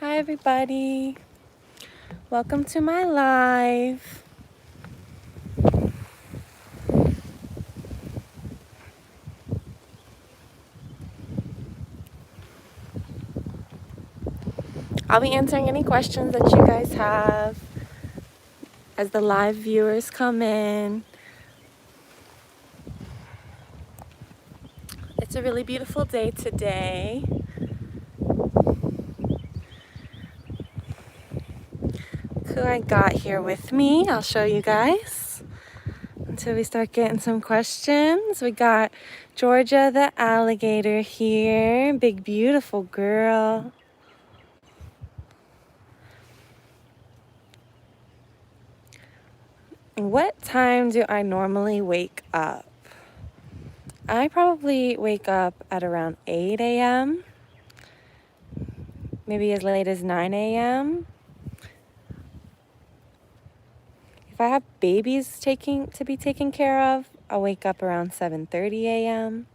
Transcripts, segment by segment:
Hi everybody, welcome to my live. I'll be answering any questions that you guys have as the live viewers come in. It's a really beautiful day today. Who I got here with me, I'll show you guys until we start getting some questions. We got Georgia the alligator here, big beautiful girl. What time do I normally wake up? I probably wake up at around 8 a.m., maybe as late as 9 a.m. If I have babies to be taken care of, I'll wake up around 7:30 a.m.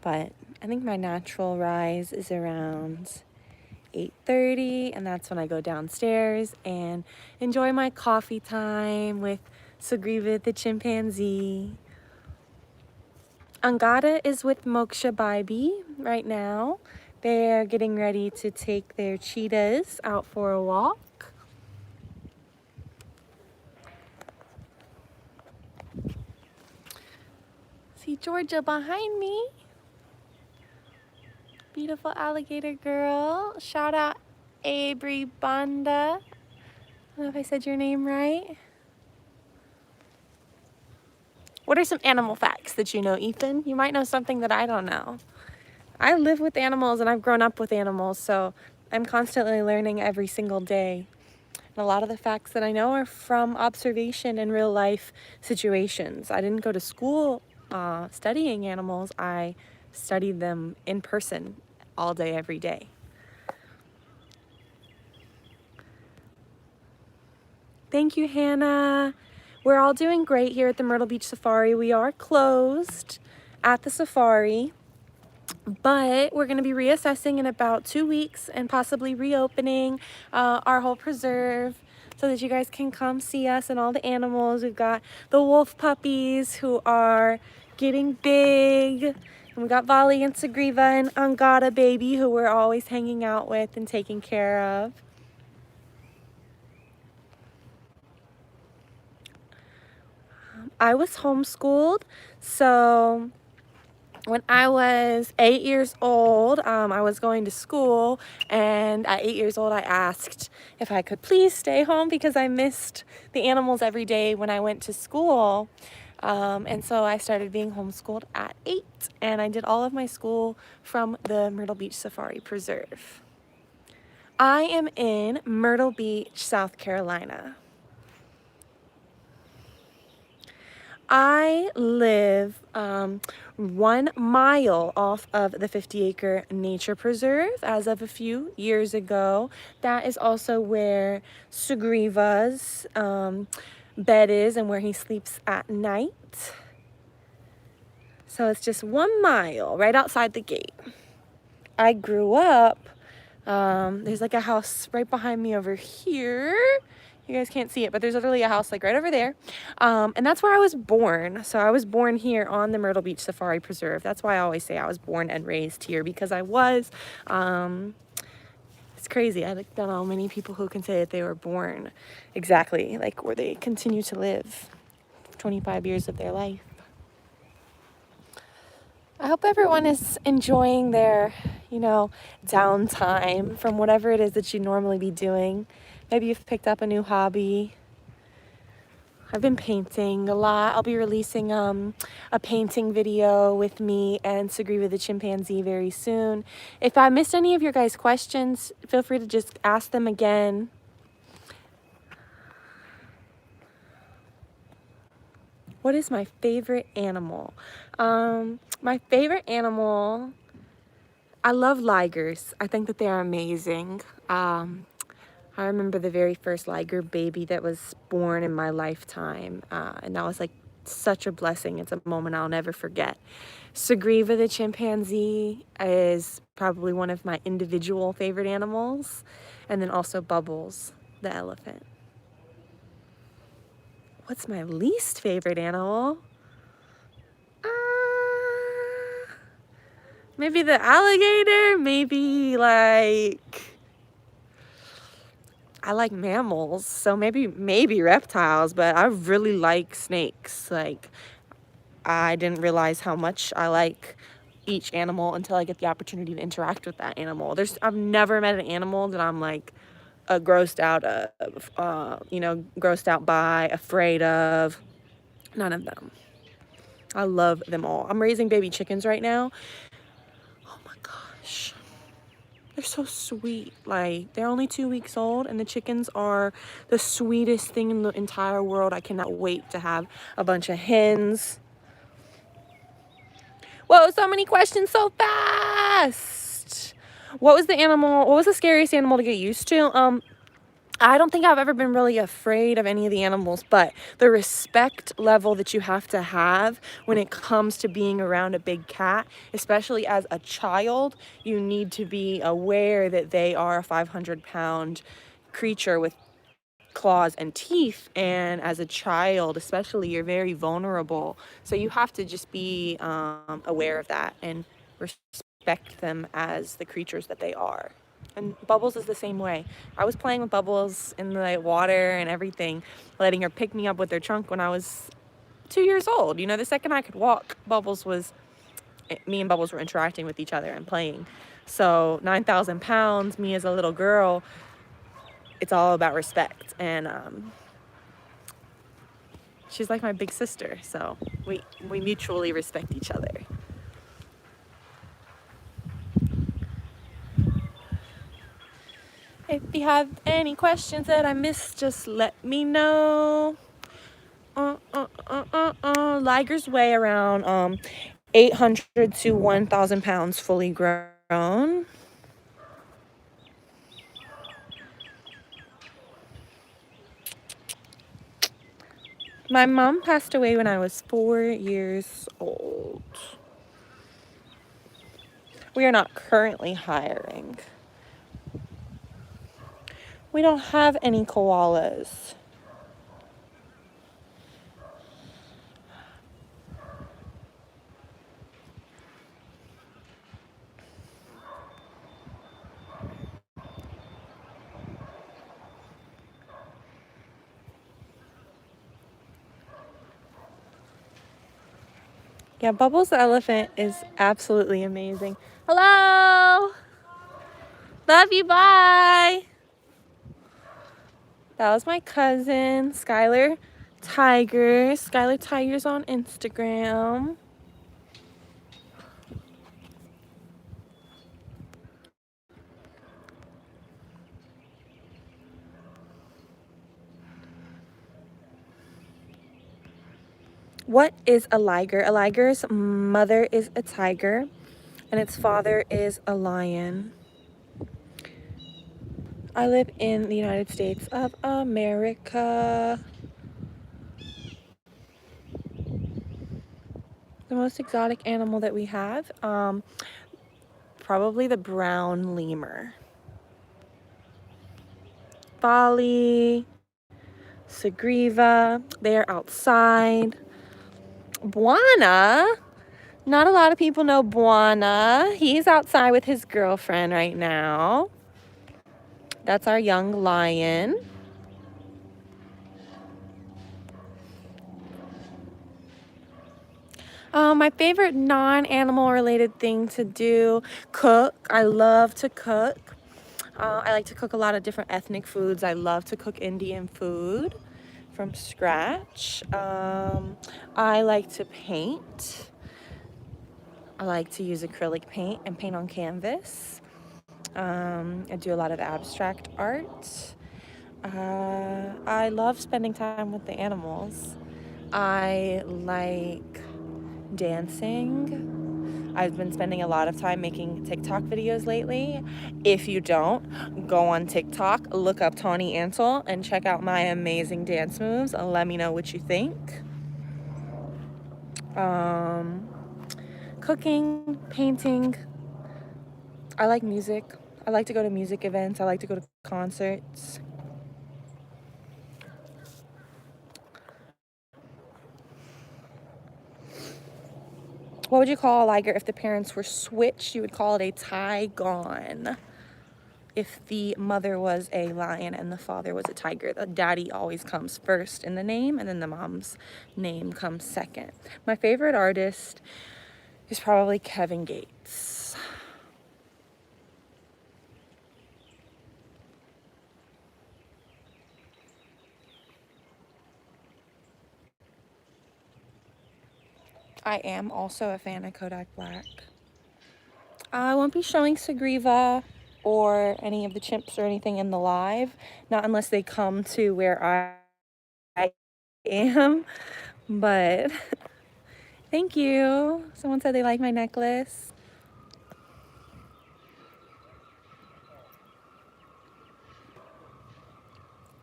But I think my natural rise is around 8:30, and that's when I go downstairs and enjoy my coffee time with Sugriva the chimpanzee. Angada is with Moksha Baibi right now. They're getting ready to take their cheetahs out for a walk. See Georgia behind me. Beautiful alligator girl. Shout out Abri Banda. I don't know if I said your name right. What are some animal facts that you know, Ethan? You might know something that I don't know. I live with animals and I've grown up with animals, so I'm constantly learning every single day. And a lot of the facts that I know are from observation in real life situations. I didn't go to school studying animals. I studied them in person all day, every day. Thank you, Hannah. We're all doing great here at the Myrtle Beach Safari. We are closed at the safari, but we're going to be reassessing in about 2 weeks and possibly reopening our whole preserve so that you guys can come see us and all the animals. We've got the wolf puppies who are getting big. And we got Vali and Sugriva and Angada baby who we're always hanging out with and taking care of. I was homeschooled, so when I was 8 years old, I was going to school, and at 8 years old, I asked if I could please stay home because I missed the animals every day when I went to school. And so I started being homeschooled at 8, and I did all of my school from the Myrtle Beach Safari Preserve. I am in Myrtle Beach, South Carolina. I live 1 mile off of the 50-acre nature preserve as of a few years ago. That is also where Sugriva's bed is and where he sleeps at night. So it's just 1 mile right outside the gate. I grew up, there's like a house right behind me over here. You guys can't see it, but there's literally a house like right over there. And that's where I was born. So I was born here on the Myrtle Beach Safari Preserve. That's why I always say I was born and raised here, because I was. It's crazy. I don't know many people who can say that they were born exactly like where they continue to live 25 years of their life. I hope everyone is enjoying their, downtime from whatever it is that you normally be doing. Maybe you've picked up a new hobby. I've been painting a lot. I'll be releasing a painting video with me and Sugriva the chimpanzee very soon. If I missed any of your guys' questions, feel free to just ask them again. What is my favorite animal? My favorite animal, I love ligers. I think that they are amazing. I remember the very first liger baby that was born in my lifetime, and that was like such a blessing. It's a moment I'll never forget. Sugriva the chimpanzee is probably one of my individual favorite animals. And then also Bubbles, the elephant. What's my least favorite animal? Maybe the alligator, maybe like, I like mammals, so maybe reptiles, but I really like snakes. Like, I didn't realize how much I like each animal until I get the opportunity to interact with that animal. I've never met an animal that I'm like grossed out of, grossed out by, afraid of. None of them. I love them all. I'm raising baby chickens right now. Oh my gosh. They're so sweet. Like, they're only 2 weeks old, and the chickens are the sweetest thing in the entire world. I cannot wait to have a bunch of hens. Whoa, so many questions so fast. What was the scariest animal to get used to? I don't think I've ever been really afraid of any of the animals, but the respect level that you have to have when it comes to being around a big cat, especially as a child, you need to be aware that they are a 500-pound creature with claws and teeth, and as a child especially, you're very vulnerable, so you have to just be aware of that and respect them as the creatures that they are. And Bubbles is the same way. I was playing with Bubbles in the water and everything, letting her pick me up with her trunk when I was 2 years old. You know, the second I could walk, me and Bubbles were interacting with each other and playing. So 9,000 pounds, me as a little girl, it's all about respect. And she's like my big sister, so we mutually respect each other. If you have any questions that I missed, just let me know. Ligers weigh around 800 to 1,000 pounds fully grown. My mom passed away when I was 4 years old. We are not currently hiring. We don't have any koalas. Yeah, Bubbles the elephant is absolutely amazing. Hello! Love you, bye! That was my cousin, Skylar Tiger. Skylar Tiger's on Instagram. What is a liger? A liger's mother is a tiger, and its father is a lion. I live in the United States of America. The most exotic animal that we have, probably the brown lemur. Bali, Sugriva, they're outside. Buana, not a lot of people know Buana. He's outside with his girlfriend right now. That's our young lion. My favorite non-animal related thing to do, cook. I love to cook. I like to cook a lot of different ethnic foods. I love to cook Indian food from scratch. I like to paint. I like to use acrylic paint and paint on canvas. I do a lot of abstract art. I love spending time with the animals. I like dancing. I've been spending a lot of time making TikTok videos lately. If you don't, go on TikTok, look up Tawny Antle, and check out my amazing dance moves and let me know what you think. Cooking, painting. I like music. I like to go to music events. I like to go to concerts. What would you call a liger if the parents were switched? You would call it a Tigon. If the mother was a lion and the father was a tiger, the daddy always comes first in the name, and then the mom's name comes second. My favorite artist is probably Kevin Gates. I am also a fan of Kodak Black. I won't be showing Sugriva or any of the chimps or anything in the live, not unless they come to where I am, but thank you. Someone said they like my necklace.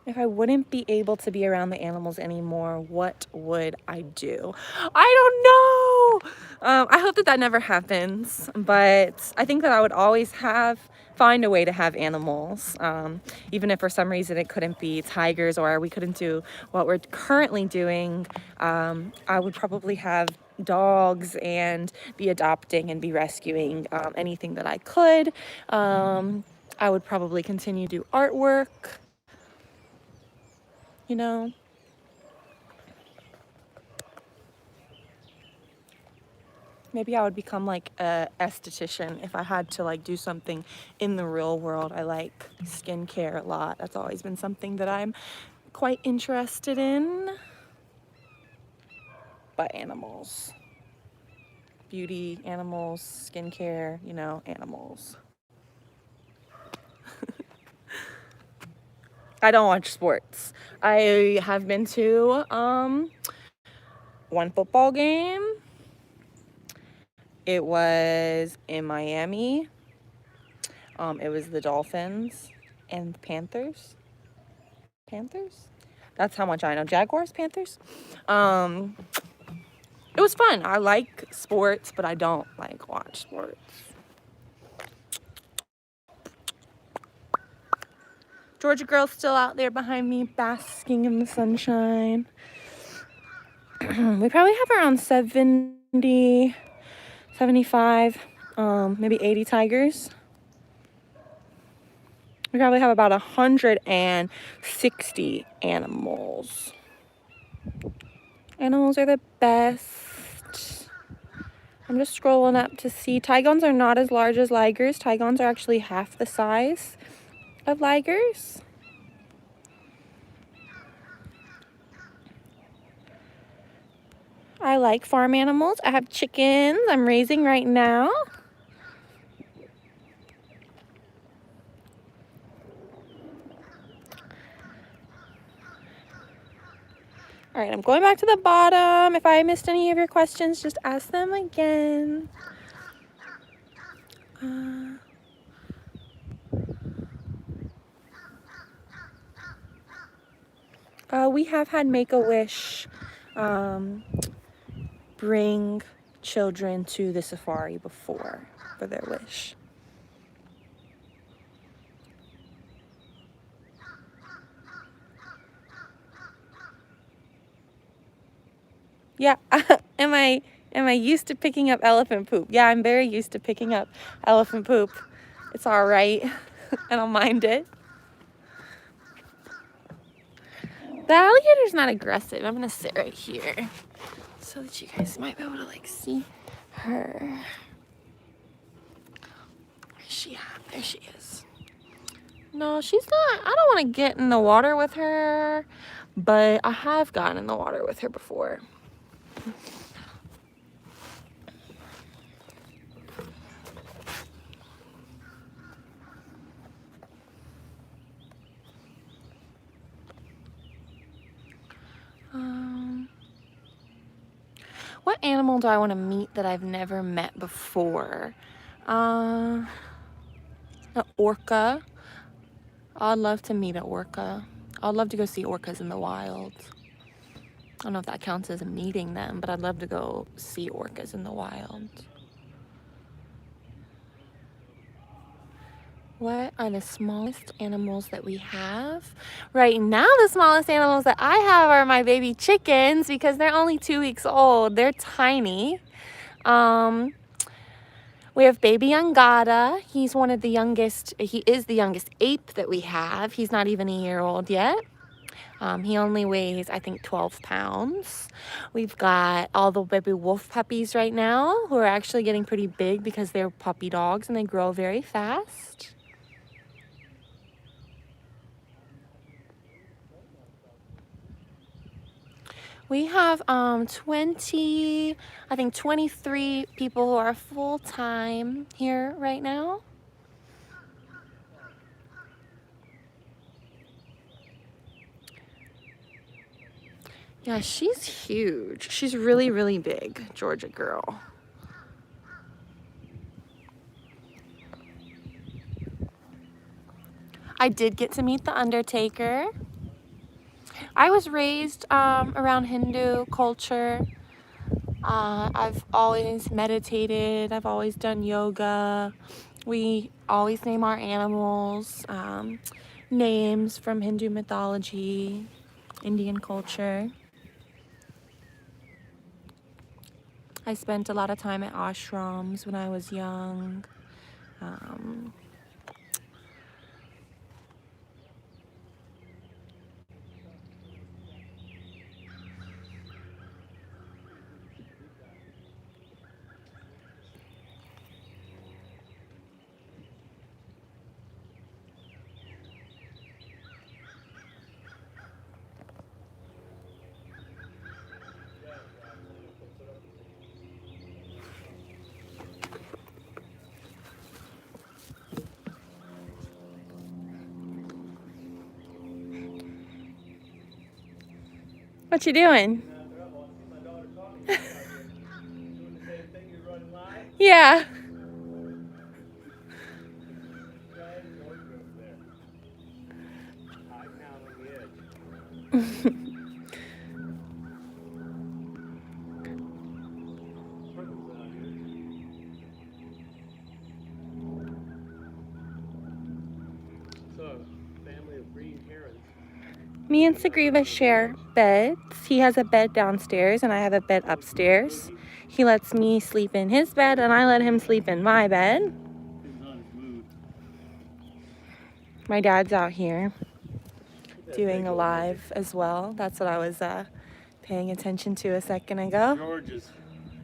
If I wouldn't be able to be around the animals anymore, what would I do? I don't know. I hope that never happens, but I think that I would always find a way to have animals, even if for some reason it couldn't be tigers or we couldn't do what we're currently doing. I would probably have dogs and be adopting and be rescuing anything that I could. I would probably continue to do artwork. You know, maybe I would become like a esthetician if I had to like do something in the real world. I like skincare a lot. That's always been something that I'm quite interested in. But animals, beauty, animals, skincare, you know, animals. I don't watch sports. I have been to one football game. It was in Miami. It was the Dolphins and the Panthers. Panthers? That's how much I know. Jaguars, Panthers? It was fun. I like sports, but I don't like watch sports. Georgia girl's still out there behind me, basking in the sunshine. We probably have around 70, 75, maybe 80 tigers. We probably have about 160 animals. Animals are the best. I'm just scrolling up to see. Tigons are not as large as ligers. Tigons are actually half the size of ligers. I like farm animals. I have chickens I'm raising right now. All right, I'm going back to the bottom. If I missed any of your questions, just ask them again. We have had Make-A-Wish bring children to the safari before for their wish. Yeah, am I used to picking up elephant poop? Yeah, I'm very used to picking up elephant poop. It's all right. I don't mind it. The alligator's not aggressive. I'm gonna sit right here so that you guys might be able to like see her. Where's she at? There she is. No, she's not. I don't want to get in the water with her, but I have gotten in the water with her before. What animal do I want to meet that I've never met before? An orca. I'd love to meet an orca. I'd love to go see orcas in the wild. I don't know if that counts as meeting them, but I'd love to go see orcas in the wild. What are the smallest animals that we have? Right now, the smallest animals that I have are my baby chickens because they're only 2 weeks old. They're tiny. We have baby Angada. He's one of the youngest, he is the youngest ape that we have. He's not even a year old yet. He only weighs, I think, 12 pounds. We've got all the baby wolf puppies right now who are actually getting pretty big because they're puppy dogs and they grow very fast. We have 20, I think 23 people who are full-time here right now. Yeah, she's huge. She's really, really big, Georgia girl. I did get to meet the Undertaker. I was raised around Hindu culture. I've always meditated. I've always done yoga. We always name our animals names from Hindu mythology, Indian culture. I spent a lot of time at ashrams when I was young. What you doing? Yeah. Me and Sagriva share beds. He has a bed downstairs and I have a bed upstairs. He lets me sleep in his bed and I let him sleep in my bed. My dad's out here doing a live as well. That's what I was paying attention to a second ago. George's,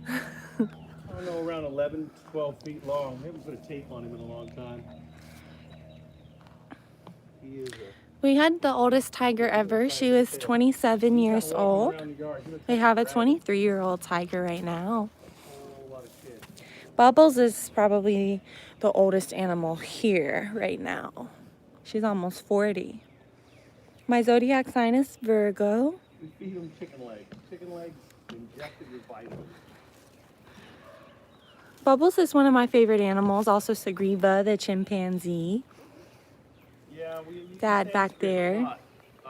I don't know, around 11, 12 feet long. We haven't put a tape on him in a long time. He is We had the oldest tiger ever. She was 27 years old. They have a 23-year-old tiger right now. Bubbles is probably the oldest animal here right now. She's almost 40. My zodiac sign is Virgo. We feed him chicken legs. Chicken legs injected with vitamins. Bubbles is one of my favorite animals. Also Sagriva, the chimpanzee. Yeah, Dad back there. A lot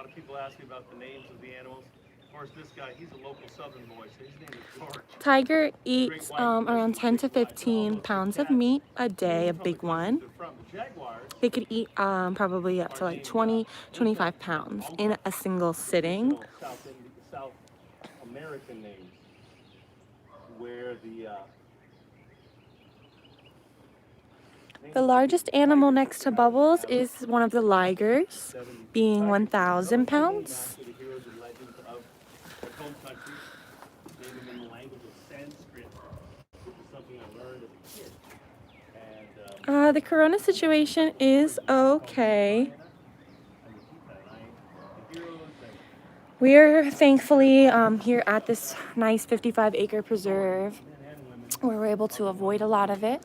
of people ask me about the names of the animals. Of course, this guy, he's a local southern boy, so his name is George. Tiger eats around 10 to 15 pounds of meat a day, a big one. They could eat probably up to like 20, 25 pounds in a single sitting. South American names, where the largest animal next to Bubbles is one of the ligers, being 1,000 pounds. The corona situation is okay. We're thankfully here at this nice 55-acre preserve where we're able to avoid a lot of it,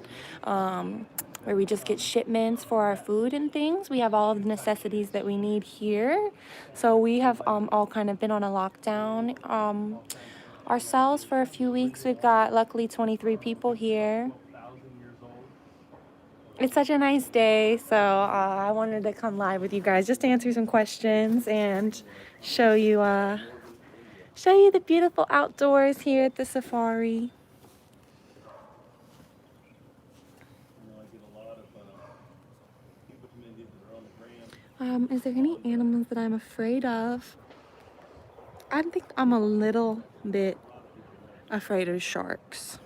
where we just get shipments for our food and things. We have all of the necessities that we need here. So we have all kind of been on a lockdown ourselves for a few weeks. We've got luckily 23 people here. It's such a nice day, so I wanted to come live with you guys just to answer some questions and show you the beautiful outdoors here at the safari. I get a lot of Is there any animals that I'm afraid of? I think I'm a little bit afraid of sharks.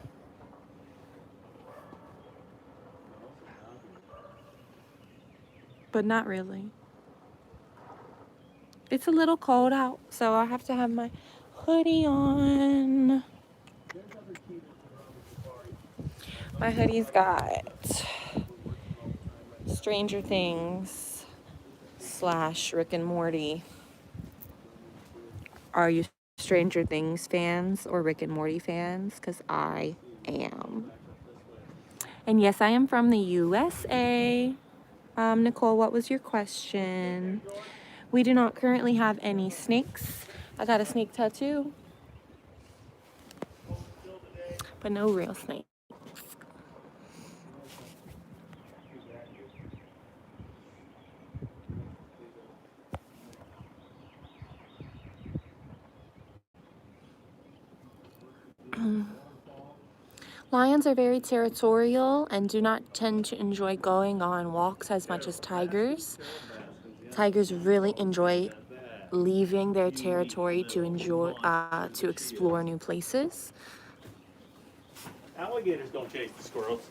But not really. It's a little cold out, so I have to have my hoodie on. My hoodie's got Stranger Things / Rick and Morty. Are you Stranger Things fans or Rick and Morty fans? Because I am. And yes, I am from the USA. Nicole, what was your question? We do not currently have any snakes. I got a snake tattoo, but no real snake. Lions are very territorial and do not tend to enjoy going on walks as much as tigers. Tigers really enjoy leaving their territory to explore new places. Alligators don't chase the squirrels.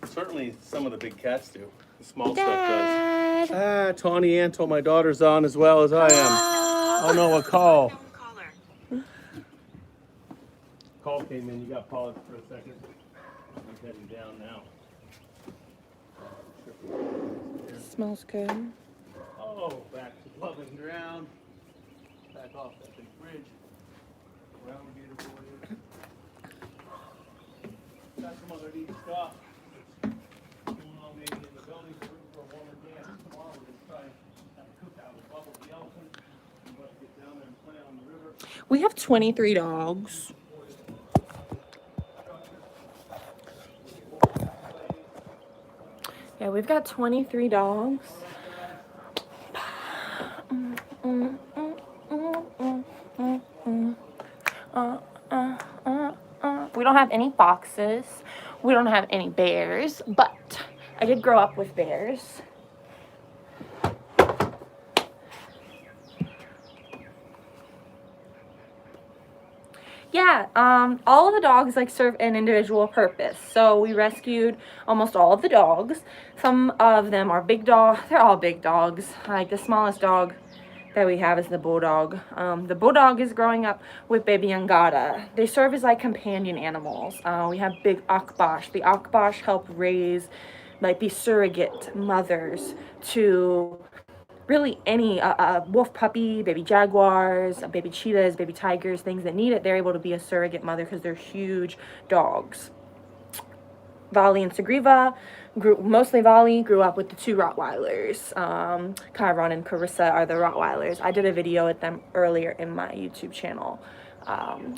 Certainly some of the big cats do. The small Dad. stuff does. Tawny Antle, my daughter's on as well as I am. Oh no, a call. Call came in, you got paused for a second. I'm heading down now. Smells good. Oh, back to loving ground. Back off that big bridge. Alligator boy. Got some other neat stuff. Going on maybe in the building for a warmer day. Tomorrow we're going to try and have a cookout with Bubble the elephant. I'm about to get down there and play on the river. We have 23 dogs. Yeah, we've got 23 dogs. We don't have any foxes. We don't have any bears, but I did grow up with bears. Yeah, all of the dogs like serve an individual purpose. So we rescued almost all of the dogs. Some of them are big dogs. They're all big dogs. Like the smallest dog that we have is the bulldog. The bulldog is growing up with baby Angada. They serve as like companion animals. We have big Akbash. The Akbash help raise, like, be surrogate mothers to really any wolf puppy, baby jaguars, baby cheetahs, baby tigers, things that need it. They're able to be a surrogate mother because they're huge dogs. Vali and Sugriva, mostly Vali, grew up with the two Rottweilers. Chiron and Carissa are the Rottweilers. I did a video with them earlier in my YouTube channel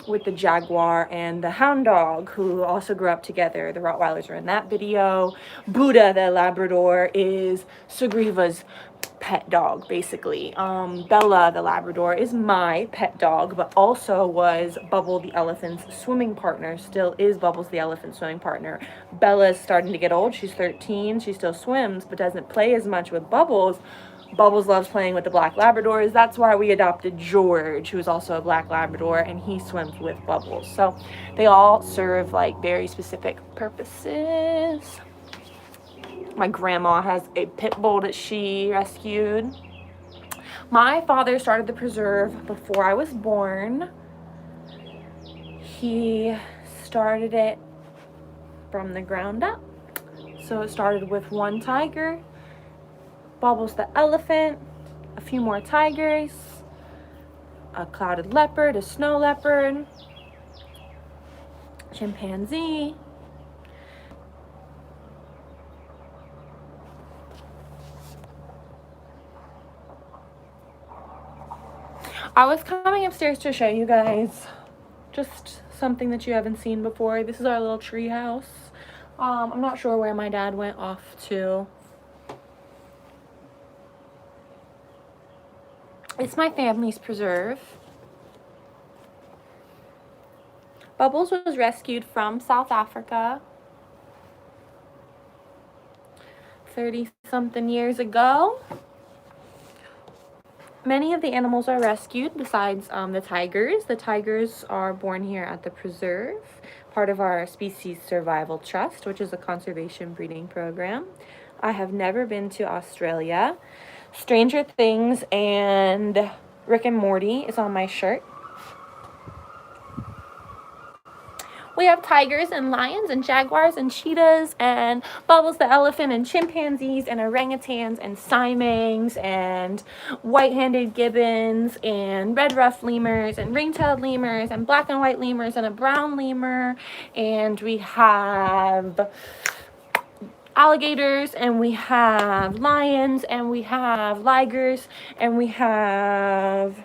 with the Jaguar and the Hound Dog, who also grew up together. The Rottweilers are in that video. Buddha, the Labrador, is Sugriva's pet dog, basically. Bella, the Labrador, is my pet dog, but also was Bubble the elephant's swimming partner, still is Bubbles the elephant's swimming partner. Bella's starting to get old. She's 13. She still swims, but doesn't play as much with Bubbles. Bubbles loves playing with the black Labradors. That's why we adopted George, who's also a black Labrador, and he swims with Bubbles. So they all serve like very specific purposes. My grandma has a pit bull that she rescued. My father started the preserve before I was born. He started it from the ground up. So it started with one tiger, Bubbles the elephant, a few more tigers, a clouded leopard, a snow leopard, chimpanzee. I was coming upstairs to show you guys just something that you haven't seen before. This is our little tree house. I'm not sure where my dad went off to. It's my family's preserve. Bubbles was rescued from South Africa 30-something years ago. Many of the animals are rescued besides the tigers. The tigers are born here at the preserve, part of our Species Survival Trust, which is a conservation breeding program. I have never been to Australia. Stranger Things and Rick and Morty is on my shirt. We have tigers and lions and jaguars and cheetahs and Bubbles the elephant and chimpanzees and orangutans and siamangs and white-handed gibbons and red-ruffed lemurs and ring-tailed lemurs and black and white lemurs and a brown lemur. And we have alligators and we have lions and we have ligers and we have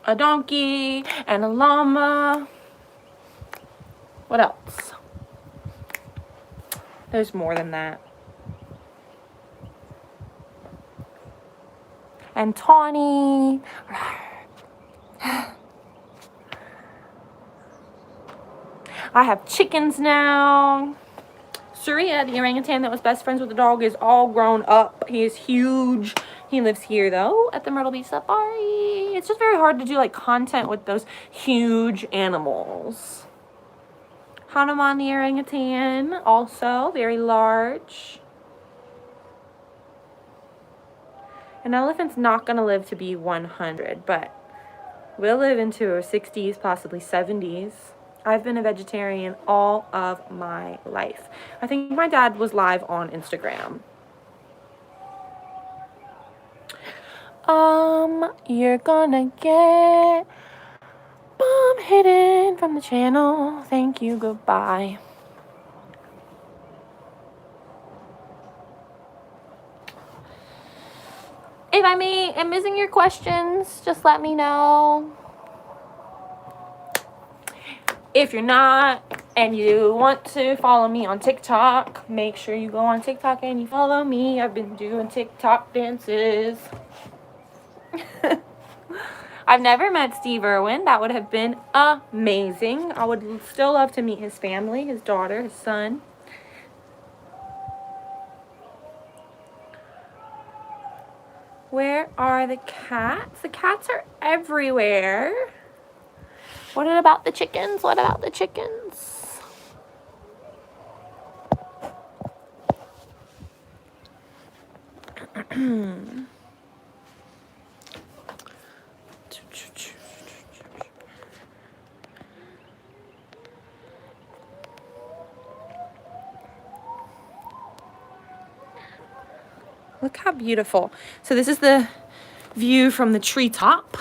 a donkey and a llama. What else? There's more than that. And Tawny. I have chickens now. Surya, the orangutan that was best friends with the dog, is all grown up. He is huge. He lives here, though, at the Myrtle Beach Safari. It's just very hard to do, like, content with those huge animals. Hanuman the orangutan, also very large. An elephant's not going to live to be 100, but will live into her 60s, possibly 70s. I've been a vegetarian all of my life. I think my dad was live on Instagram. You're gonna get bomb hidden from the channel. Thank you, goodbye. If I am missing your questions, just let me know. If you're not and you want to follow me on TikTok, make sure you go on TikTok and you follow me. I've been doing TikTok dances. I've never met Steve Irwin. That would have been amazing. I would still love to meet his family, his daughter, his son. Where are the cats? The cats are everywhere. What about the chickens? What about the chickens? Look how beautiful. So this is the view from the treetop,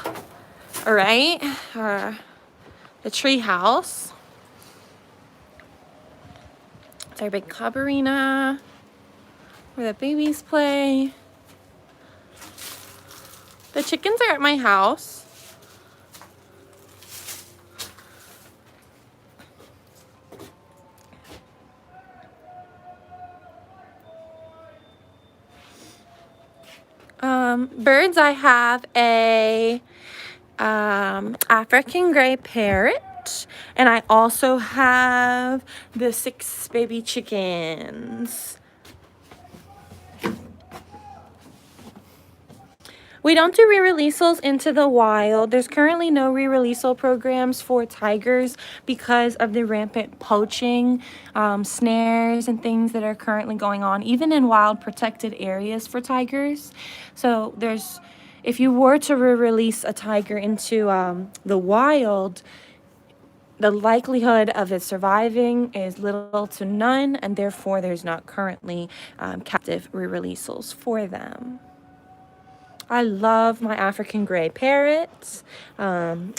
all right? The tree house. It's our big cub arena where the babies play. The chickens are at my house. Birds, I have a African gray parrot, and I also have the 6 baby chickens. We don't do re-releasals into the wild. There's currently no re-releasal programs for tigers because of the rampant poaching, snares and things that are currently going on, even in wild protected areas for tigers. So if you were to re-release a tiger into the wild, the likelihood of it surviving is little to none, and therefore there's not currently captive re-releasals for them. I love my African gray parrot.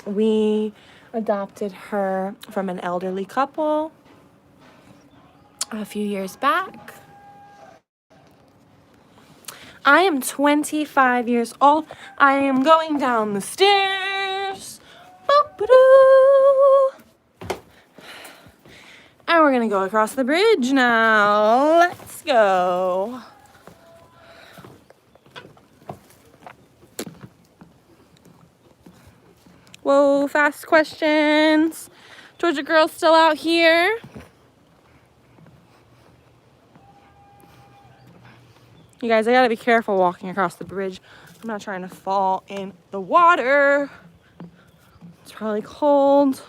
We adopted her from an elderly couple a few years back. I am 25 years old. I am going down the stairs. Boop-a-doo. And we're gonna go across the bridge now. Let's go. Whoa, fast questions. Georgia girl's still out here. You guys, I gotta be careful walking across the bridge. I'm not trying to fall in the water. It's probably cold.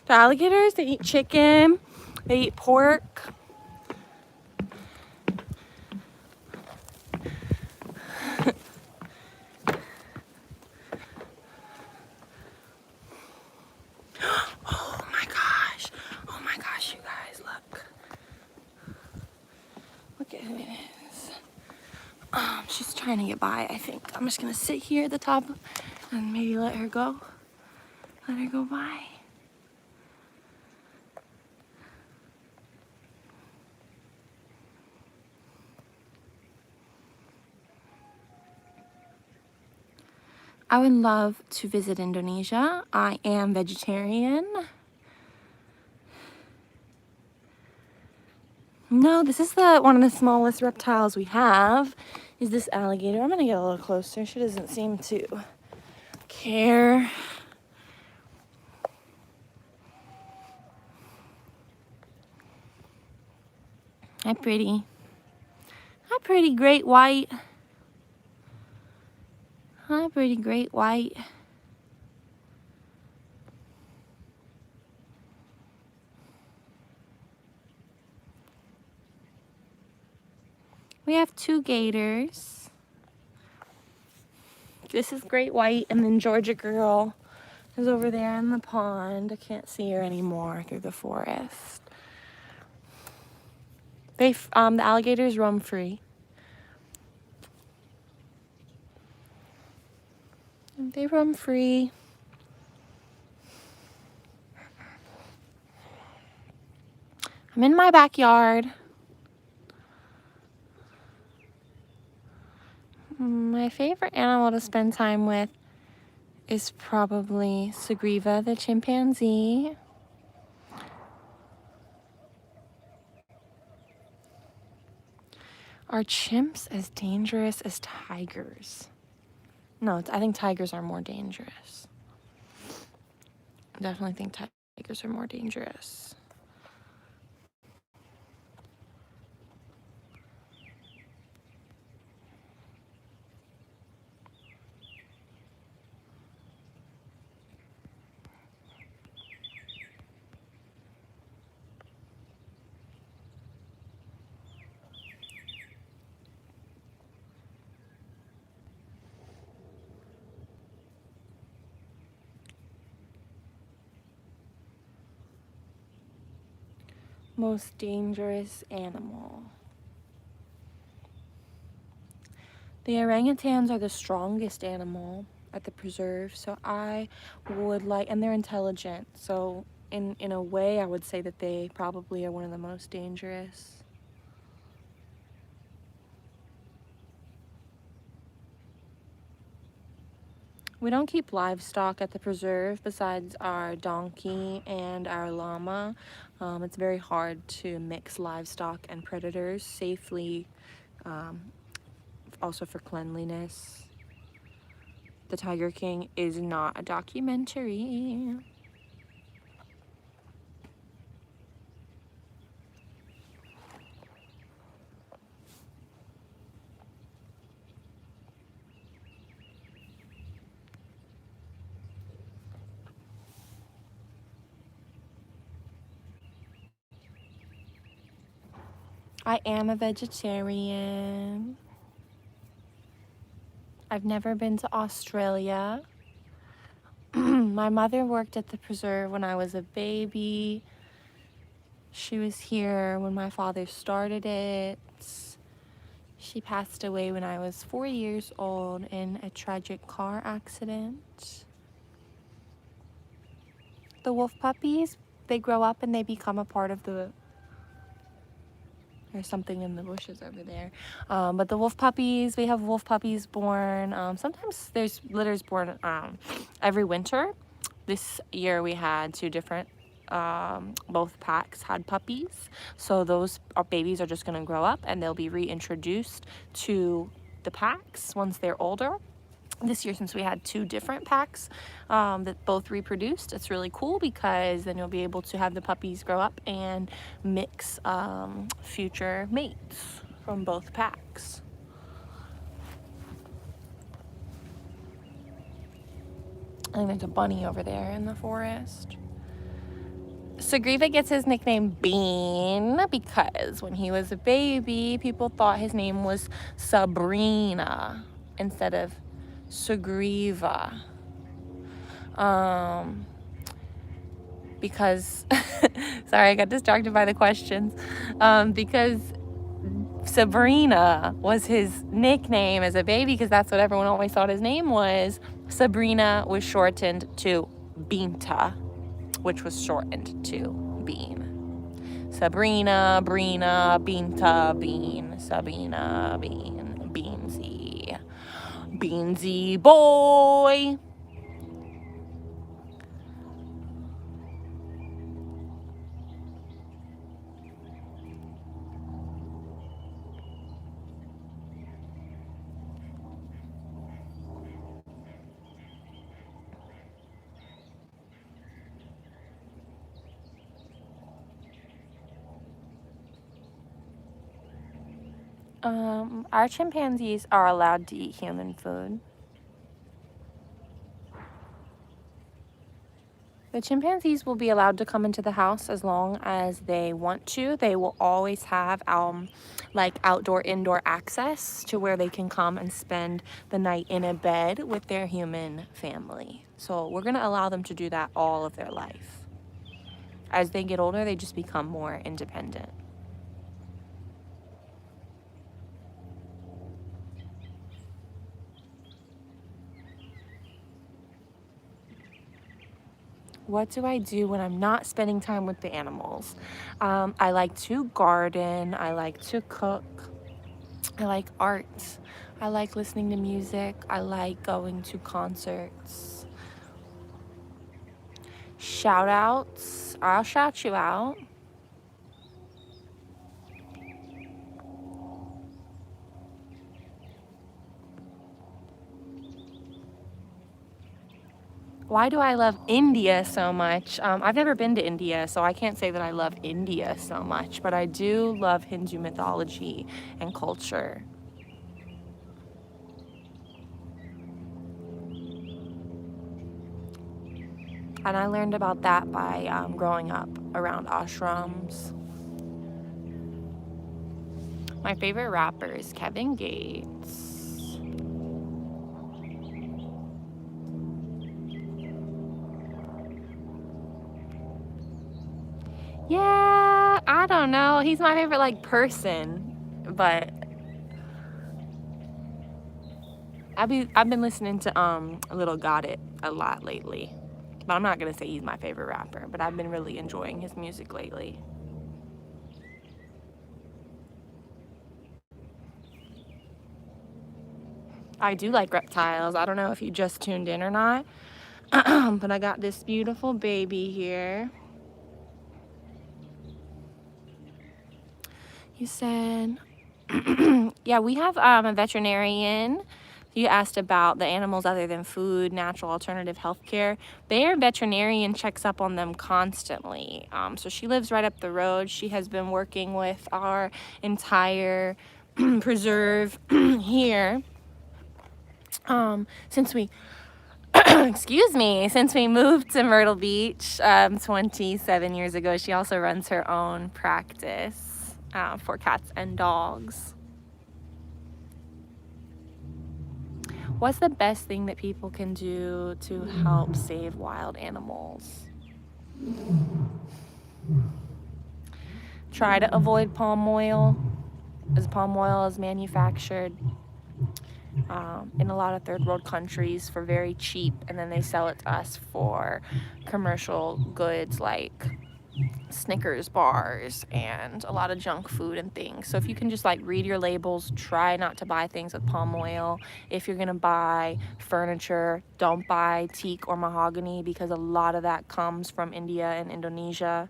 The alligators, they eat chicken, they eat pork. Oh my gosh, you guys, look. Look at this. She's trying to get by, I think. I'm just gonna sit here at the top and maybe let her go. Let her go by. I would love to visit Indonesia. I am vegetarian. No, this is one of the smallest reptiles we have, is this alligator. I'm gonna get a little closer. She doesn't seem to care. Hi, pretty. Hi, pretty great white. Hi, pretty great white. We have 2 gators. This is great white, and then Georgia girl is over there in the pond. I can't see her anymore through the forest. The alligators roam free. They roam free. I'm in my backyard. My favorite animal to spend time with is probably Sugriva, the chimpanzee. Are chimps as dangerous as tigers? No, I think tigers are more dangerous. I definitely think tigers are more dangerous. Most dangerous animal. The orangutans are the strongest animal at the preserve, so I would like, and they're intelligent, so in a way I would say that they probably are one of the most dangerous. We don't keep livestock at the preserve besides our donkey and our llama. It's very hard to mix livestock and predators safely, also for cleanliness. The Tiger King is not a documentary. I am a vegetarian. I've never been to Australia. My mother worked at the preserve when I was a baby. She was here when my father started it. She passed away when I was 4 years old in a tragic car accident. The wolf puppies, they grow up and they become a part of the... There's something in the bushes over there. But the wolf puppies, we have wolf puppies born. Sometimes there's litters born every winter. This year we had 2 different, both packs had puppies. So those babies are just gonna grow up and they'll be reintroduced to the packs once they're older. this year, since we had 2 different packs that both reproduced. It's really cool because then you'll be able to have the puppies grow up and mix future mates from both packs. I think there's a bunny over there in the forest. Sugriva gets his nickname Bean because when he was a baby, people thought his name was Sabrina instead of Sugriva. Because, sorry, I got distracted by the questions. Because Sabrina was his nickname as a baby because that's what everyone always thought his name was. Sabrina was shortened to Binta, which was shortened to Bean. Sabrina, Brina, Binta, Bean, Sabina, Bean, Beansy. Beansy boy. Our chimpanzees are allowed to eat human food. The chimpanzees will be allowed to come into the house as long as they want to. They will always have like outdoor indoor access to where they can come and spend the night in a bed with their human family. So we're going to allow them to do that all of their life. As they get older, they just become more independent. What do I do when I'm not spending time with the animals? I like to garden. I like to cook. I like art. I like listening to music. I like going to concerts. Shout outs. I'll shout you out. Why do I love India so much? I've never been to India, so I can't say that I love India so much, but I do love Hindu mythology and culture. And I learned about that by growing up around ashrams. My favorite rapper is Kevin Gates. Yeah, I don't know. He's my favorite like person, but I've been listening to Little Got It a lot lately. But I'm not gonna say he's my favorite rapper, but I've been really enjoying his music lately. I do like reptiles. I don't know if you just tuned in or not, but I got this beautiful baby here. You said, yeah, we have a veterinarian. You asked about the animals other than food, natural alternative healthcare. Their veterinarian checks up on them constantly. So she lives right up the road. She has been working with our entire preserve here since we excuse me, since we moved to Myrtle Beach 27 years ago. She also runs her own practice for cats and dogs. What's the best thing that people can do to help save wild animals? Try to avoid palm oil, as palm oil is manufactured in a lot of third world countries for very cheap, and then they sell it to us for commercial goods like Snickers bars and a lot of junk food and things. So if you can just like read your labels, try not to buy things with palm oil. If you're gonna buy furniture, don't buy teak or mahogany because a lot of that comes from India and Indonesia.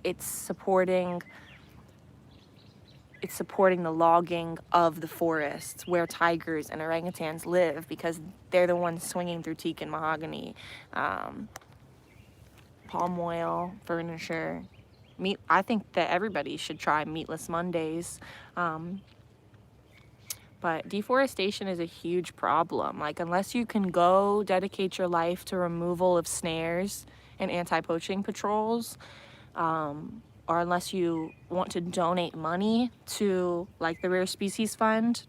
It's supporting it's supporting the logging of the forests where tigers and orangutans live, because they're the ones swinging through teak and mahogany, palm oil, furniture, meat. I think that everybody should try meatless Mondays. But deforestation is a huge problem. Like, unless you can go dedicate your life to removal of snares and anti-poaching patrols, or unless you want to donate money to like the Rare Species Fund,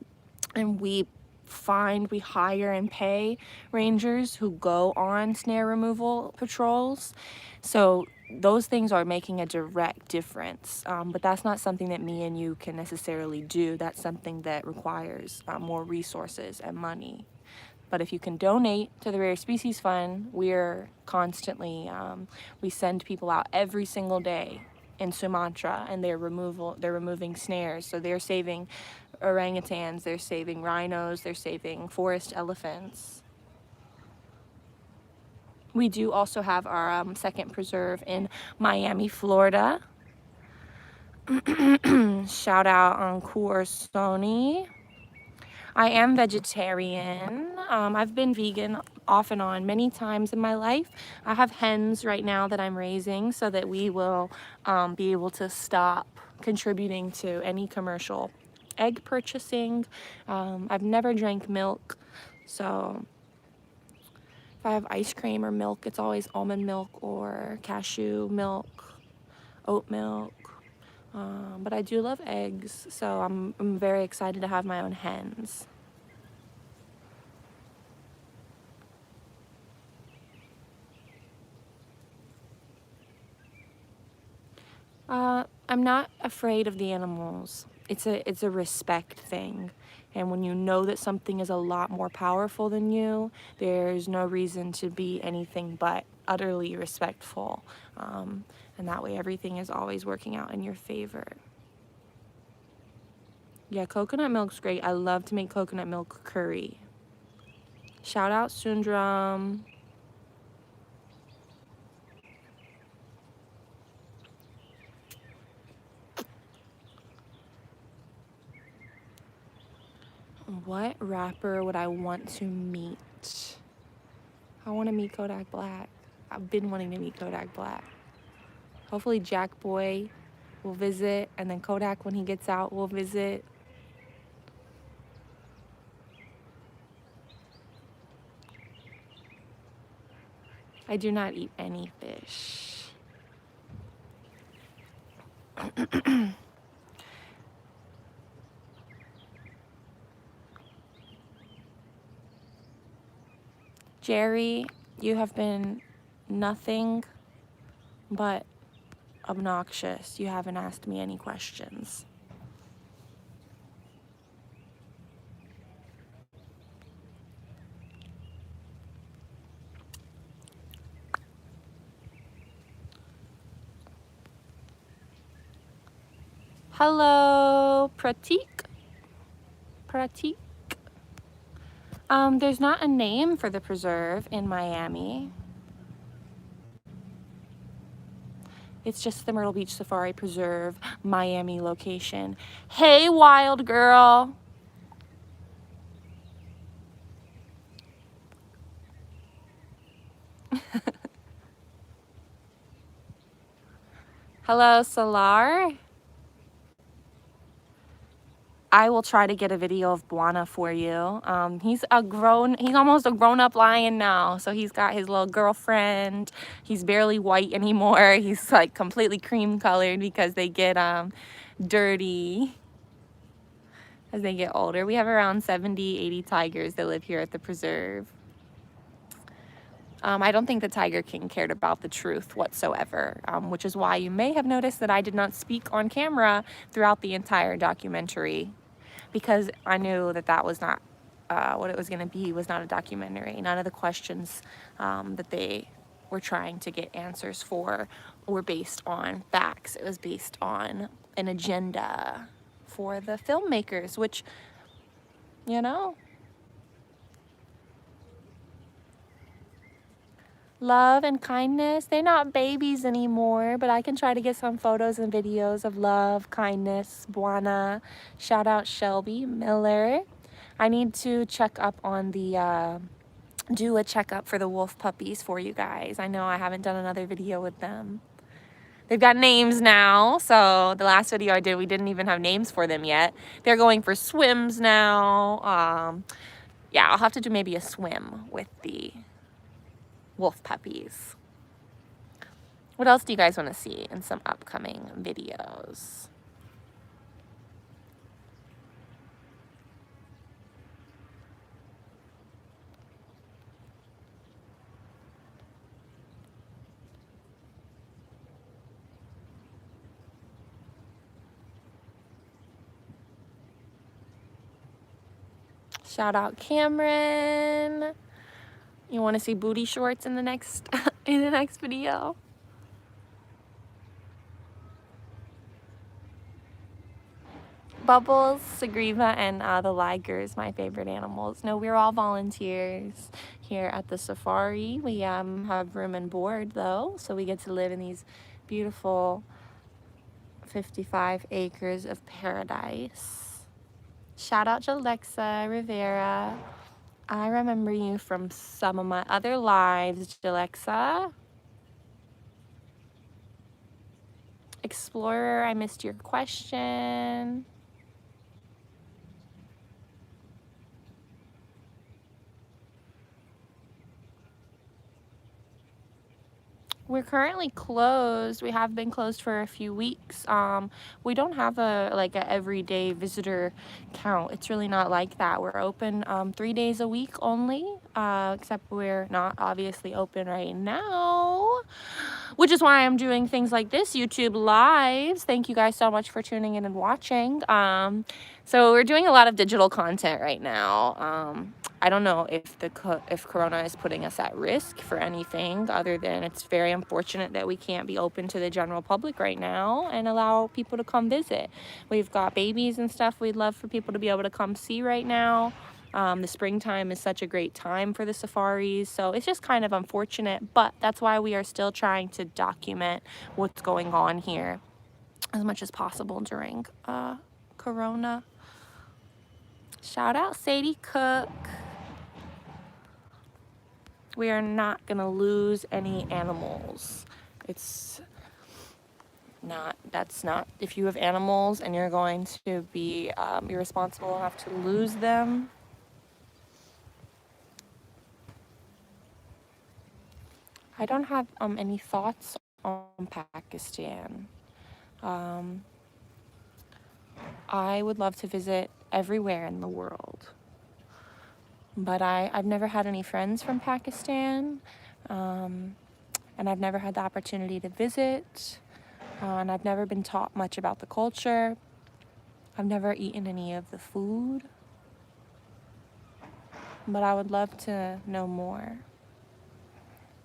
and we hire and pay rangers who go on snare removal patrols. So those things are making a direct difference, but that's not something that me and you can necessarily do. That's something that requires more resources and money. But if you can donate to the Rare Species Fund, we're constantly, we send people out every single day in Sumatra, and they're removing snares. So they're saving orangutans, they're saving rhinos, they're saving forest elephants. We do also have our second preserve in Miami, Florida. Shout out on Cruelty. I am vegetarian. I've been vegan off and on many times in my life. I have hens right now that I'm raising so that we will be able to stop contributing to any commercial egg purchasing. I've never drank milk, so if I have ice cream or milk, it's always almond milk or cashew milk, oat milk. But I do love eggs, so I'm very excited to have my own hens. I'm not afraid of the animals. It's a respect thing. And when you know that something is a lot more powerful than you, there's no reason to be anything but utterly respectful. And that way everything is always working out in your favor. Yeah, coconut milk's great. I love to make coconut milk curry. Shout out Sundram. What rapper would I want to meet? I want to meet Kodak Black. I've been wanting to meet Kodak Black. Hopefully Jack Boy will visit, and then Kodak, when he gets out, will visit. I do not eat any fish. Jerry, you have been nothing but obnoxious. You haven't asked me any questions. Hello, Pratik. Pratik. There's not a name for the preserve in Miami. It's just the Myrtle Beach Safari Preserve, Miami location. Hey, wild girl. Hello, Solar. I will try to get a video of Buana for you. He's almost a grown-up lion now. So he's got his little girlfriend. He's barely white anymore. He's like completely cream colored because they get dirty as they get older. We have around 70, 80 tigers that live here at the preserve. I don't think the Tiger King cared about the truth whatsoever, which is why you may have noticed that I did not speak on camera throughout the entire documentary, because I knew that that was not what it was going to be, was not a documentary. None of the questions that they were trying to get answers for were based on facts. It was based on an agenda for the filmmakers, which, you know, Love and kindness. They're not babies anymore, but I can try to get some photos and videos of love, kindness, Buana. Shout out Shelby Miller. I need to check up on the, do a checkup for the wolf puppies for you guys. I know I haven't done another video with them. They've got names now, so the last video I did, we didn't even have names for them yet. They're going for swims now. Yeah, I'll have to do maybe a swim with the wolf puppies. What else do you guys want to see in some upcoming videos? Shout out Cameron. You want to see booty shorts in the next in the next video? Bubbles, Sagriva, and the ligers, my favorite animals. No, we're all volunteers here at the safari. We have room and board though, so we get to live in these beautiful 55 acres of paradise. Shout out to Alexa Rivera. I remember you from some of my other lives, Alexa. Explorer, I missed your question. We're currently closed. We have been closed for a few weeks. We don't have a everyday visitor count. It's really not like that. We're open 3 days a week only, except we're not obviously open right now, which is why I'm doing things like this, YouTube lives. Thank you guys so much for tuning in and watching. So we're doing a lot of digital content right now. I don't know if Corona is putting us at risk for anything other than it's very unfortunate that we can't be open to the general public right now and allow people to come visit. We've got babies and stuff we'd love for people to be able to come see right now. The springtime is such a great time for the safaris, so it's just kind of unfortunate, but that's why we are still trying to document what's going on here as much as possible during Corona. Shout out Sadie Cook. We are not gonna lose any animals. It's not, that's not, if you have animals and you're going to be irresponsible enough to lose them, I don't have any thoughts on Pakistan. I would love to visit everywhere in the world, but I've never had any friends from Pakistan, and I've never had the opportunity to visit, and I've never been taught much about the culture. I've never eaten any of the food, but I would love to know more.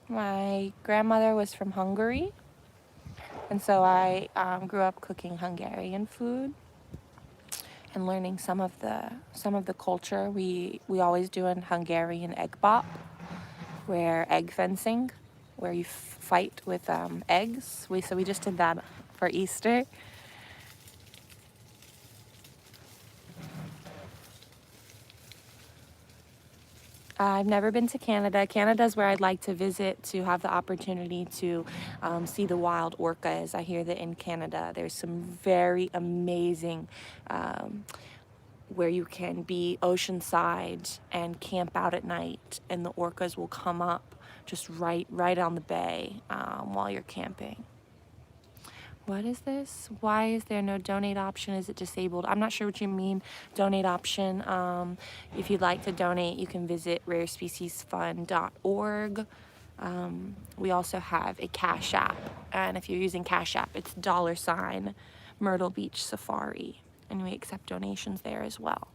My grandmother was from Hungary, and so I grew up cooking Hungarian food and learning some of the culture. We always do an Hungarian egg bop, where egg fencing, where you fight with eggs. So we just did that for Easter. I've never been to Canada. Canada is where I'd like to visit to have the opportunity to see the wild orcas. I hear that in Canada there's some very amazing where you can be oceanside and camp out at night, and the orcas will come up just right on the bay while you're camping. What is this? Why is there no donate option? Is it disabled? I'm not sure what you mean, donate option. If you'd like to donate, you can visit rarespeciesfund.org. We also have a Cash App, and if you're using Cash App, it's $ Myrtle Beach Safari, and we accept donations there as well.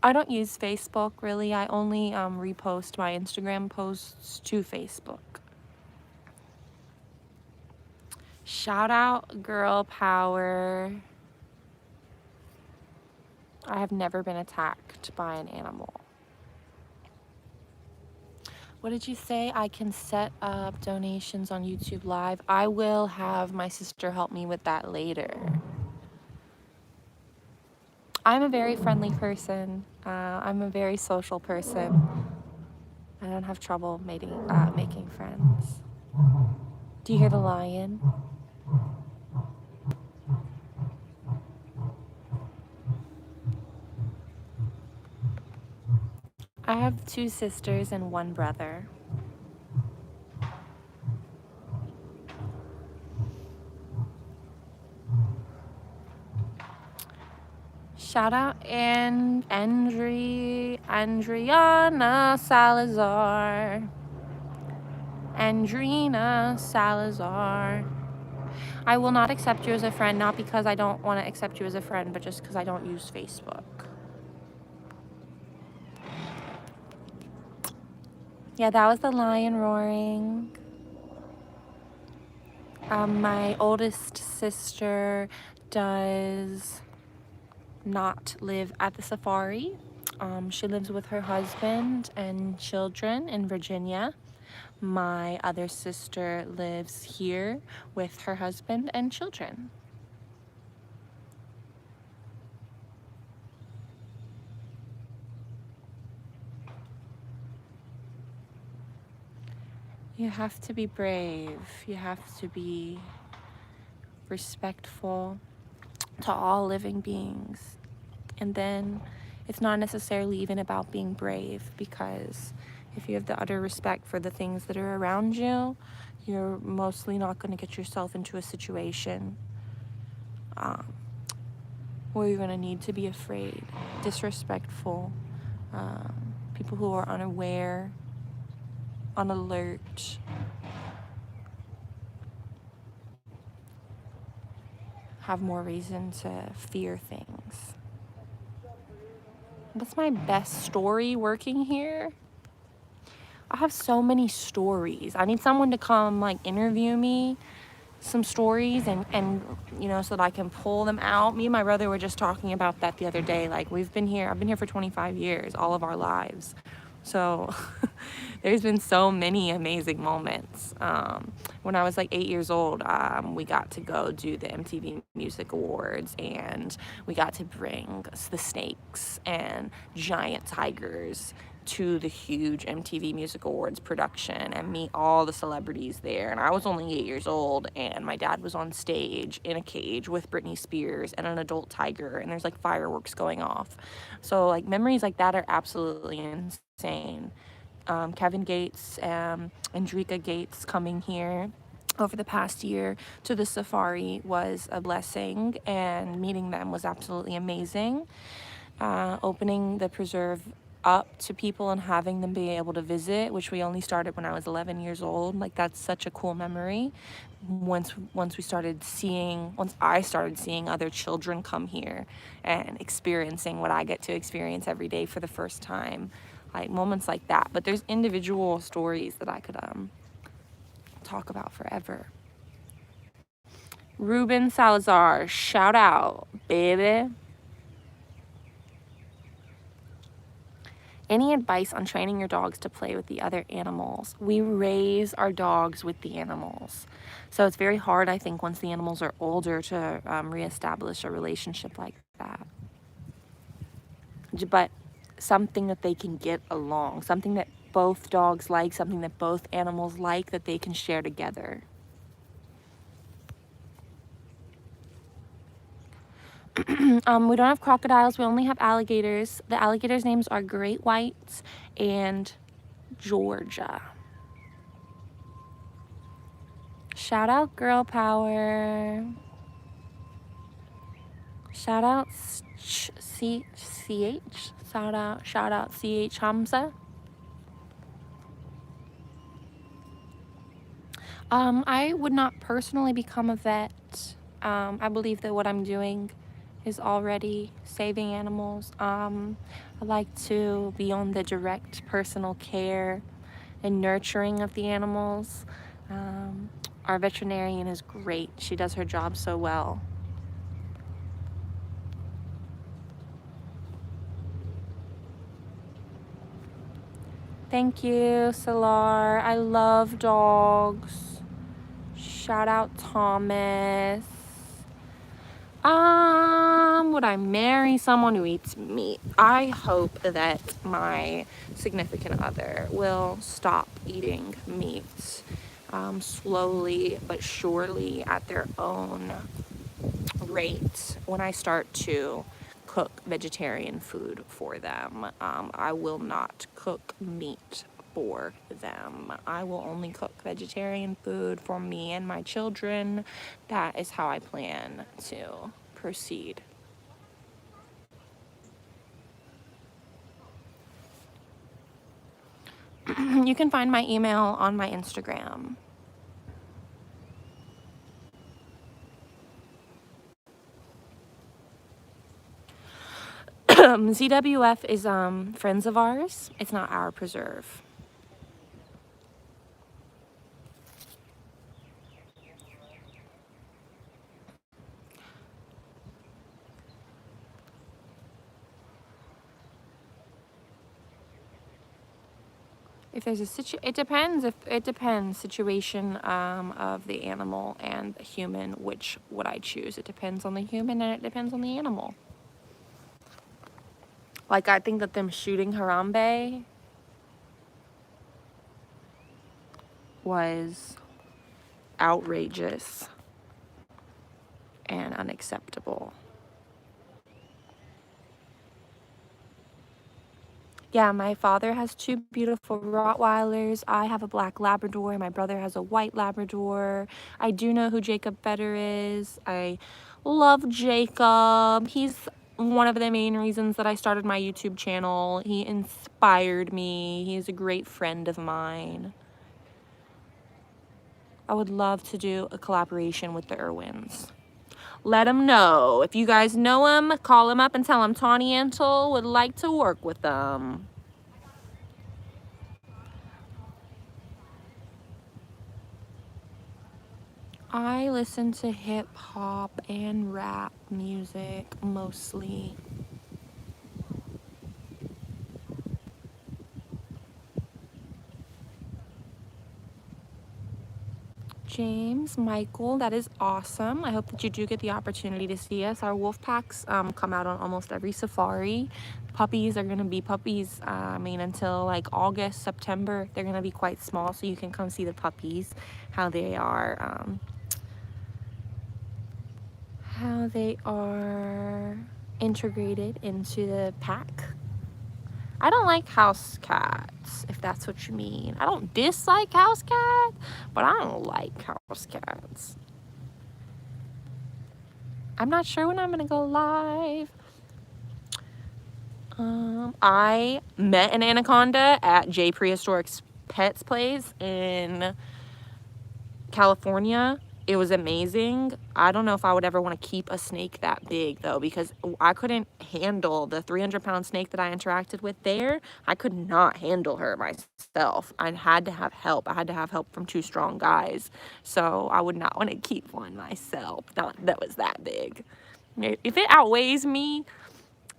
I don't use Facebook really. I only repost my Instagram posts to Facebook. Shout out girl power. I have never been attacked by an animal. What did you say? I can set up donations on YouTube Live. I will have my sister help me with that later. I'm a very friendly person. I'm a very social person. I don't have trouble making friends. Do you hear the lion? I have 2 sisters and 1 brother. Shout out Andriana Salazar. Andrina Salazar. I will not accept you as a friend, not because I don't want to accept you as a friend, but just because I don't use Facebook. Yeah, that was the lion roaring. My oldest sister does not live at the safari. She lives with her husband and children in Virginia. My other sister lives here with her husband and children. You have to be brave. You have to be respectful to all living beings. And then it's not necessarily even about being brave, because if you have the utter respect for the things that are around you, you're mostly not going to get yourself into a situation where you're going to need to be afraid, disrespectful, people who are unaware, on alert, have more reason to fear things. What's my best story working here? I have so many stories. I need someone to come like interview me some stories and you know, so that I can pull them out. Me and my brother were just talking about that the other day. Like, I've been here for 25 years, all of our lives. So there's been so many amazing moments. When I was like 8 years old, we got to go do the MTV Music Awards, and we got to bring the snakes and giant tigers to the huge MTV Music Awards production and meet all the celebrities there. And I was only 8 years old, and my dad was on stage in a cage with Britney Spears and an adult tiger, and there's like fireworks going off. So like memories like that are absolutely insane. Kevin Gates and Drika Gates coming here over the past year to the safari was a blessing, and meeting them was absolutely amazing. Opening the preserve up to people and having them be able to visit, which we only started when I was 11 years old. Like, that's such a cool memory. Once I started seeing other children come here and experiencing what I get to experience every day for the first time, like moments like that. But there's individual stories that I could talk about forever. Ruben Salazar, shout out, baby. Any advice on training your dogs to play with the other animals? We raise our dogs with the animals. So it's very hard, I think, once the animals are older to reestablish a relationship like that. But something that they can get along, something that both dogs like, something that both animals like, that they can share together. We don't have crocodiles, we only have alligators. The alligators' names are Great Whites and Georgia. Shout out Girl Power. Shout out CH. Shout out CH Hamza. I would not personally become a vet. I believe that what I'm doing is already saving animals. I like to be on the direct personal care and nurturing of the animals. Our veterinarian is great. She does her job so well. Thank you, Solar. I love dogs. Shout out Thomas. Would I marry someone who eats meat? I hope that my significant other will stop eating meat, slowly but surely at their own rate. When I start to cook vegetarian food for them, I will not cook meat for them. I will only cook vegetarian food for me and my children. That is how I plan to proceed. You can find my email on my Instagram. ZWF is friends of ours. It's not our preserve. If there's a it depends. If it depends, situation of the animal and the human, which would I choose? It depends on the human and it depends on the animal. Like, I think that them shooting Harambe was outrageous and unacceptable. Yeah, my father has 2 beautiful Rottweilers. I have a black Labrador. My brother has a white Labrador. I do know who Jacob Fetter is. I love Jacob. He's one of the main reasons that I started my YouTube channel. He inspired me. He's a great friend of mine. I would love to do a collaboration with the Irwins. Let them know. If you guys know him, call him up and tell him Tawny Antle would like to work with them. I listen to hip hop and rap music mostly. James, Michael, that is awesome. I hope that you do get the opportunity to see us. Our wolf packs come out on almost every safari. Puppies are going to be puppies, until like August, September. They're going to be quite small, so you can come see the puppies, how they are integrated into the pack. I don't like house cats, if that's what you mean. I don't dislike house cats, but I don't like house cats. I'm not sure when I'm gonna go live. I met an anaconda at J Prehistoric Pets Place in California. It was amazing. I don't know if I would ever want to keep a snake that big though, because I couldn't handle the 300-pound snake that I interacted with there. I could not handle her myself. I had to have help. I had to have help from 2 strong guys. So I would not want to keep one myself. Not that was that big. If it outweighs me,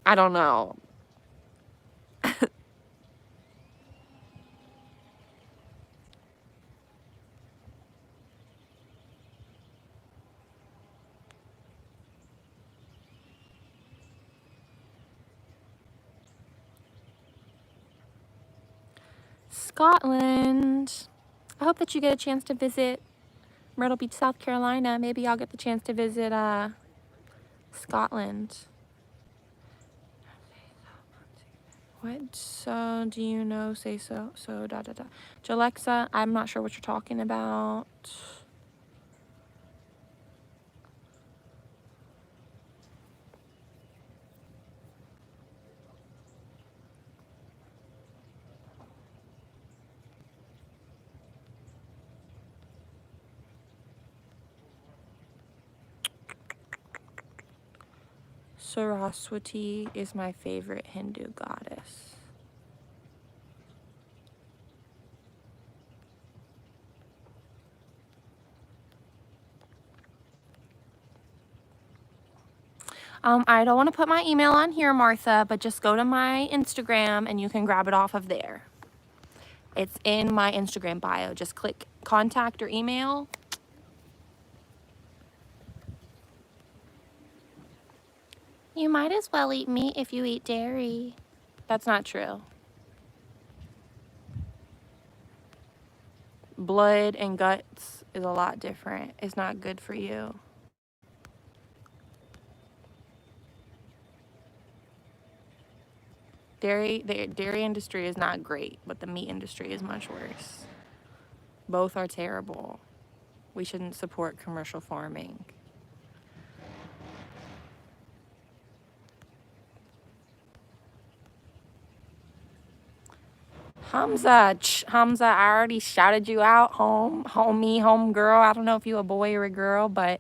I don't know. Scotland. I hope that you get a chance to visit Myrtle Beach, South Carolina. Maybe I'll get the chance to visit Scotland. What do you know? Say so. So da da da. Jalexa, I'm not sure what you're talking about. Saraswati is my favorite Hindu goddess. I don't want to put my email on here, Martha, but just go to my Instagram and you can grab it off of there. It's in my Instagram bio. Just click contact or email. You might as well eat meat if you eat dairy. That's not true. Blood and guts is a lot different. It's not good for you. The dairy industry is not great, but the meat industry is much worse. Both are terrible. We shouldn't support commercial farming. Hamza, I already shouted you out, homie, home girl. I don't know if you a boy or a girl, but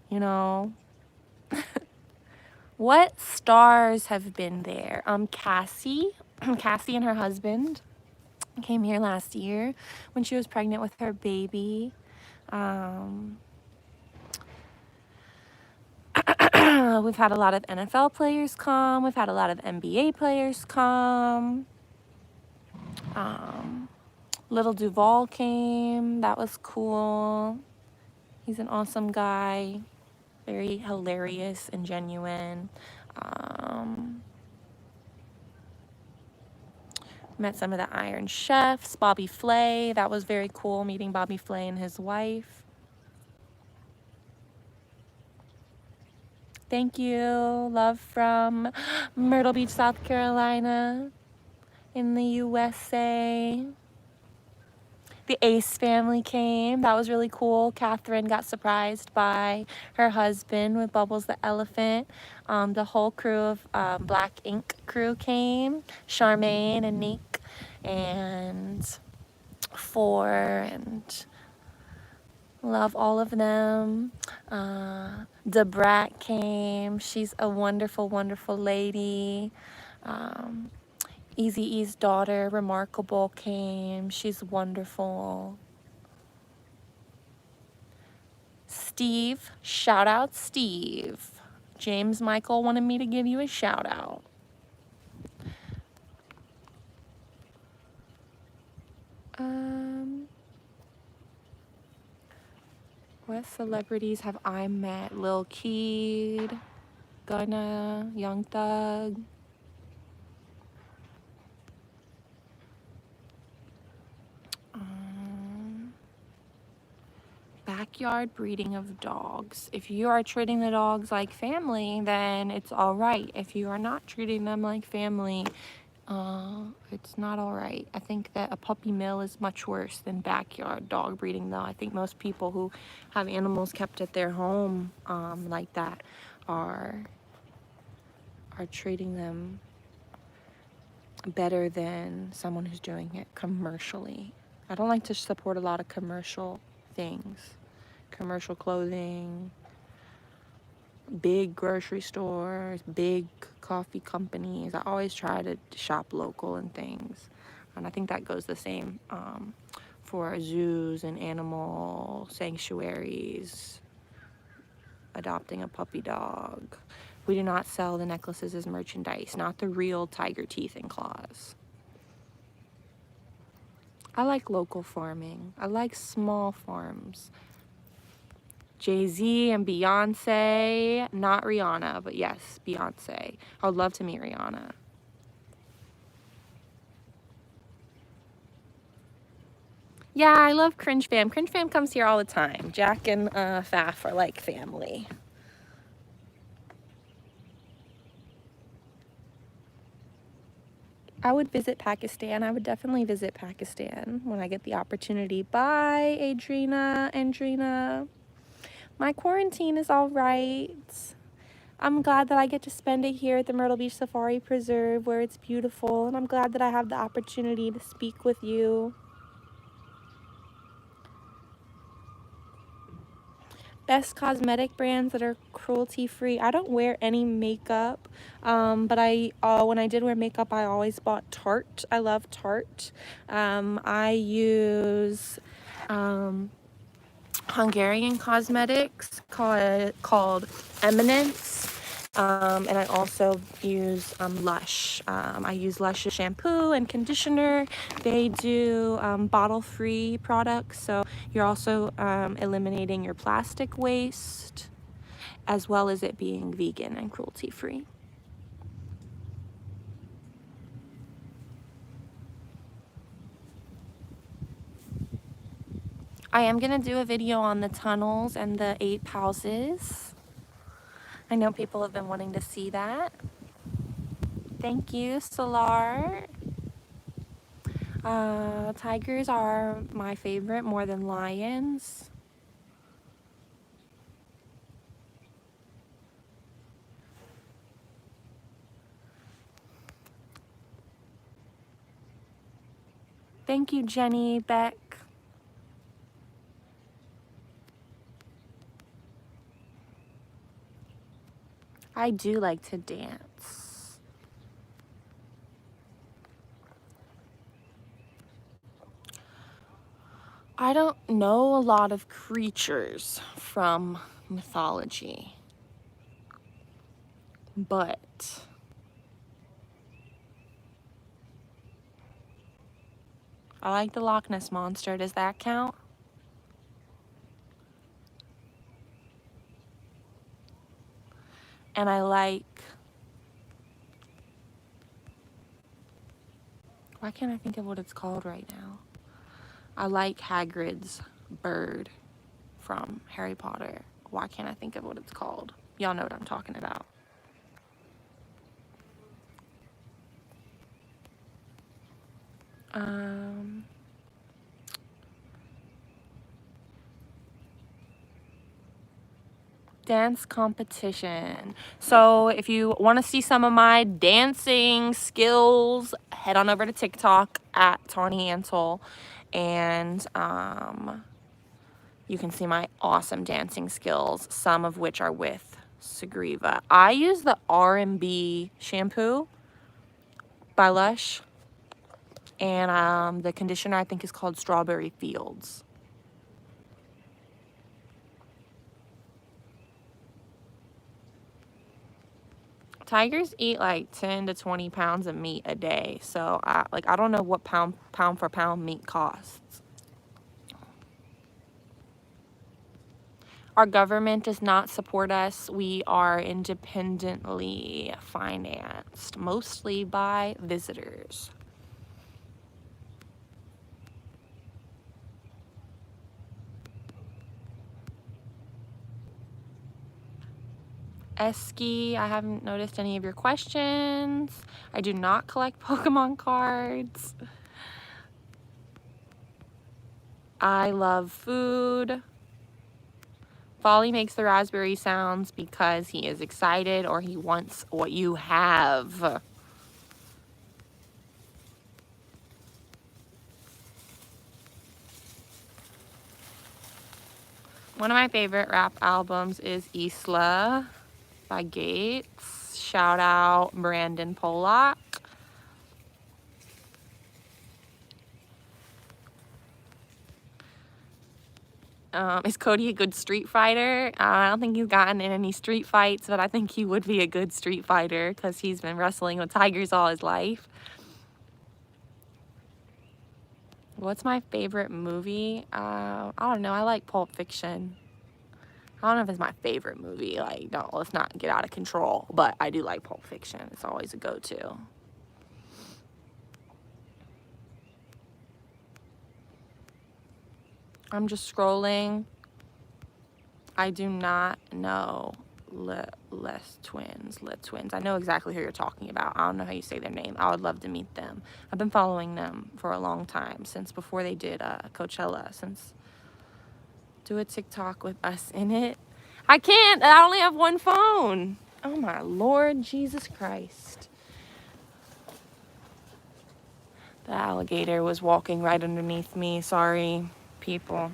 you know, what stars have been there? Cassie, Cassie and her husband came here last year when she was pregnant with her baby. We've had a lot of NFL players come. We've had a lot of NBA players come. Little Duval came. That was cool. He's an awesome guy. Very hilarious and genuine. Met some of the Iron Chefs. Bobby Flay. That was very cool meeting Bobby Flay and his wife. Thank you. Love from Myrtle Beach, South Carolina in the USA. The Ace family came. That was really cool. Catherine got surprised by her husband with Bubbles the elephant. The whole crew of Black Ink crew came. Charmaine and Nick and Four, and love all of them. Debrat came. She's a wonderful, wonderful lady. Eazy-E's daughter, Remarkable, came. She's wonderful. Steve, shout out Steve. James Michael wanted me to give you a shout out. What celebrities have I met? Lil Keed, Gunna, Young Thug. Backyard breeding of dogs. If you are treating the dogs like family, then it's all right. If you are not treating them like family, it's not all right. I think that a puppy mill is much worse than backyard dog breeding, though. I think most people who have animals kept at their home like that are treating them better than someone who's doing it commercially. I don't like to support a lot of commercial things. Commercial clothing, big grocery stores, big coffee companies. I always try to shop local and things. And I think that goes the same for zoos and animal sanctuaries, adopting a puppy dog. We do not sell the necklaces as merchandise, not the real tiger teeth and claws. I like local farming. I like small farms. Jay-Z and Beyonce, not Rihanna, but yes, Beyonce. I would love to meet Rihanna. Yeah, I love Cringe Fam. Cringe Fam comes here all the time. Jack and Faf are like family. I would visit Pakistan. I would definitely visit Pakistan when I get the opportunity. Bye, Andrina. My quarantine is all right. I'm glad that I get to spend it here at the Myrtle Beach Safari Preserve where it's beautiful, and I'm glad that I have the opportunity to speak with you. Best cosmetic brands that are cruelty-free. I don't wear any makeup, but when I did wear makeup, I always bought Tarte. I love Tarte. I use Hungarian cosmetics called Eminence. And I also use Lush. I use Lush's shampoo and conditioner. They do bottle-free products, so you're also eliminating your plastic waste, as well as it being vegan and cruelty-free. I am going to do a video on the tunnels and the 8 houses. I know people have been wanting to see that. Thank you, Solar. Tigers are my favorite more than lions. Thank you, Jenny Beck. I do like to dance. I don't know a lot of creatures from mythology, but I like the Loch Ness Monster. Does that count? And I like... Why can't I think of what it's called right now? I like Hagrid's bird from Harry Potter. Why can't I think of what it's called? Y'all know what I'm talking about. Dance competition. So if you want to see some of my dancing skills, head on over to TikTok at Tawny Antle, and you can see my awesome dancing skills, some of which are with Sugriva. I use the R&B shampoo by Lush, and the conditioner I think is called Strawberry Fields. Tigers eat like 10 to 20 pounds of meat a day, so I don't know what pound for pound meat costs. Our government does not support us. We are independently financed, mostly by visitors. Esky, I haven't noticed any of your questions. I do not collect Pokemon cards. I love food. Folly makes the raspberry sounds because he is excited or he wants what you have. One of my favorite rap albums is Isla by Gates. Shout out Brandon Pollock. Is Cody a good street fighter? I don't think he's gotten in any street fights, but I think he would be a good street fighter because he's been wrestling with tigers all his life. What's my favorite movie? I don't know. I like Pulp Fiction. I don't know if it's my favorite movie. Like, don't, let's not get out of control. But I do like Pulp Fiction. It's always a go-to. I'm just scrolling. I do not know Les Twins. I know exactly who you're talking about. I don't know how you say their name. I would love to meet them. I've been following them for a long time, since before they did Coachella. Do a TikTok with us in it. I can't. I only have one phone. Oh my Lord Jesus Christ. The alligator was walking right underneath me. Sorry, people.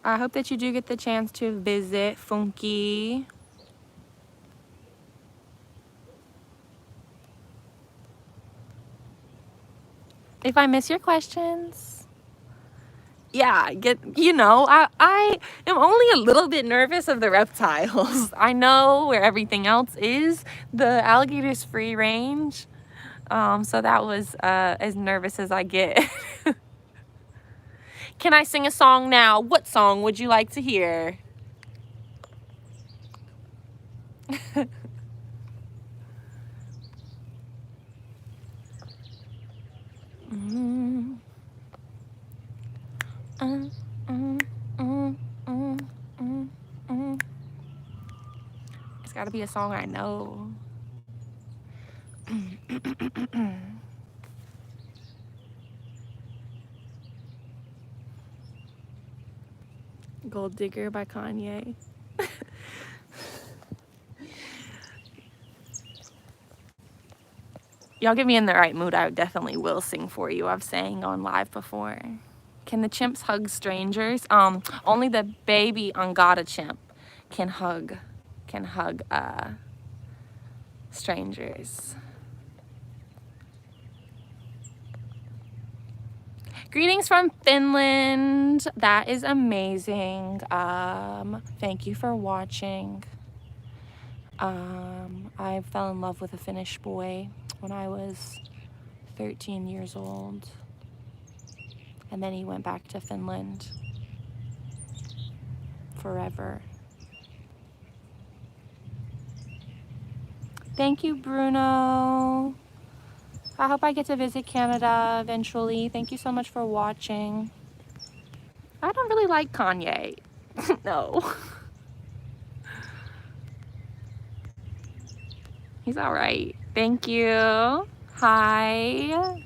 I hope that you do get the chance to visit Funky. If I miss your questions, yeah, I am only a little bit nervous of the reptiles. I know where everything else is. The alligator's free range. So that was as nervous as I get. Can I sing a song now? What song would you like to hear? Mm, mm, mm, mm, mm, mm, mm. It's got to be a song I know. Gold Digger by Kanye. Y'all get me in the right mood, I definitely will sing for you. I've sang on live before. Can the chimps hug strangers? Only the baby Angada chimp can hug strangers. Greetings from Finland. That is amazing. Thank you for watching. I fell in love with a Finnish boy when I was 13 years old. And then he went back to Finland forever. Thank you, Bruno. I hope I get to visit Canada eventually. Thank you so much for watching. I don't really like Kanye. No. He's all right. Thank you. Hi.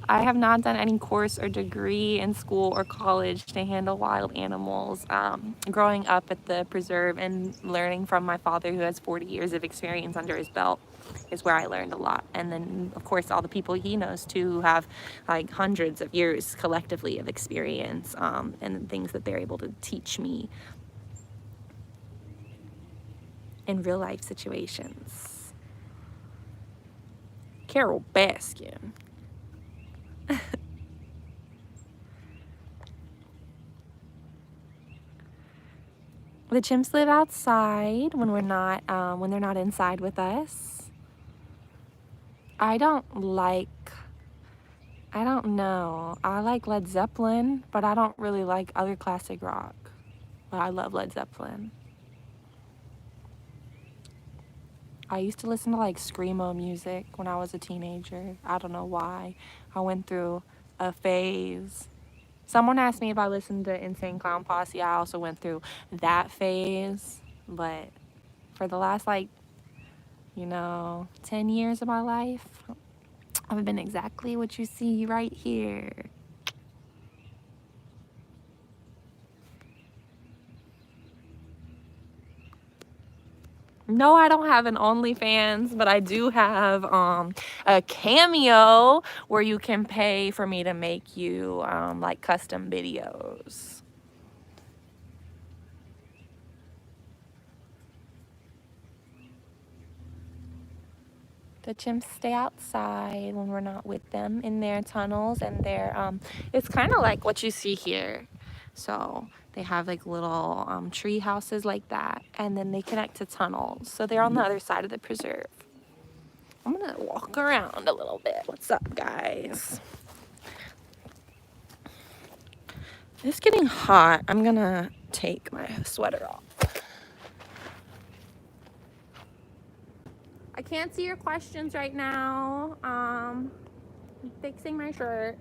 I have not done any course or degree in school or college to handle wild animals. Growing up at the preserve and learning from my father, who has 40 years of experience under his belt, is where I learned a lot. And then, of course, all the people he knows too, who have like hundreds of years collectively of experience, and things that they're able to teach me in real life situations. Carol Baskin. The chimps live outside when when they're not inside with us. I don't know. I like Led Zeppelin, but I don't really like other classic rock. But I love Led Zeppelin. I used to listen to like screamo music when I was a teenager. I don't know why. I went through a phase. Someone asked me if I listened to Insane Clown Posse. I also went through that phase. But for the last 10 years of my life, I've been exactly what you see right here. No, I don't have an OnlyFans, but I do have a Cameo where you can pay for me to make you like custom videos. The chimps stay outside when we're not with them in their tunnels, and it's kind of like what you see here. So they have like little tree houses like that, and then they connect to tunnels. So they're on the other side of the preserve. I'm gonna walk around a little bit. What's up, guys? It's getting hot. I'm gonna take my sweater off. I can't see your questions right now. I'm fixing my shirt.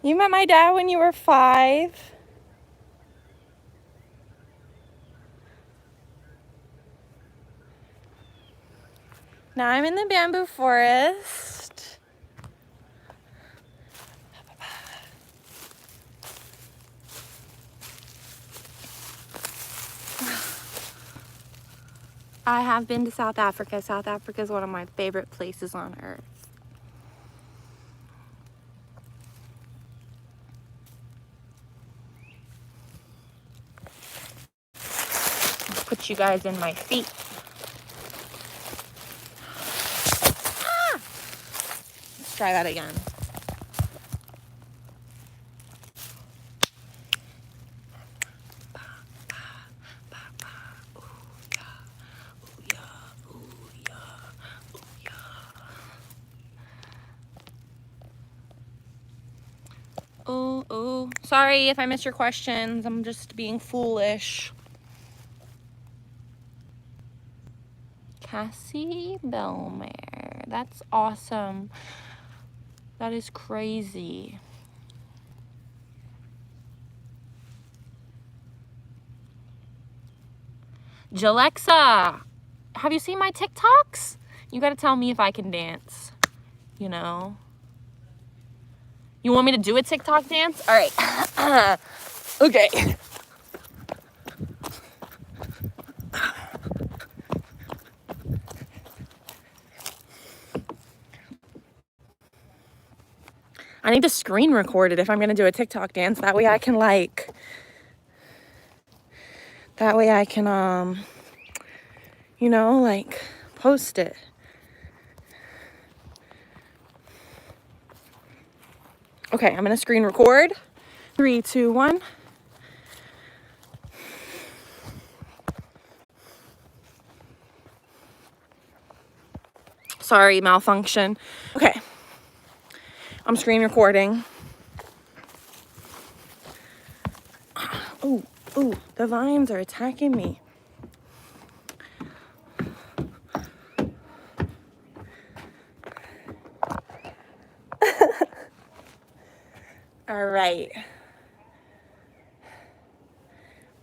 You met my dad when you were 5? Now I'm in the bamboo forest. I have been to South Africa. South Africa is one of my favorite places on earth. I'll put you guys in my feet. Ah! Let's try that again. Oh, sorry if I missed your questions. I'm just being foolish. Cassie Belmare. That's awesome. That is crazy. Jalexa, have you seen my TikToks? You gotta tell me if I can dance, you know? You want me to do a TikTok dance? All right. Okay. I need to screen record it if I'm gonna do a TikTok dance. That way I can you know, like post it. Okay, I'm gonna screen record. 3, 2, 1. Sorry, malfunction. Okay. I'm screen recording. Ooh, the vines are attacking me. All right.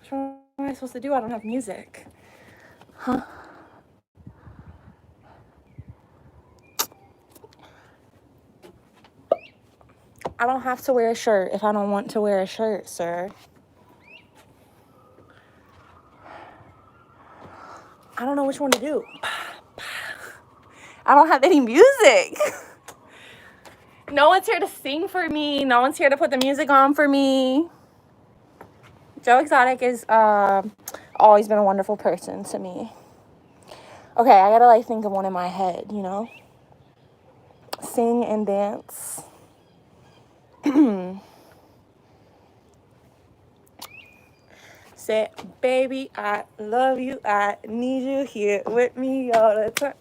What am I supposed to do? I don't have music. Huh? I don't have to wear a shirt if I don't want to wear a shirt, sir. I don't know which one to do. I don't have any music. No one's here to sing for me. No one's here to put the music on for me. Joe Exotic is always been a wonderful person to me. Okay, I gotta like think of one in my head, you know? Sing and dance. Say, baby, I love you. I need you here with me all the time.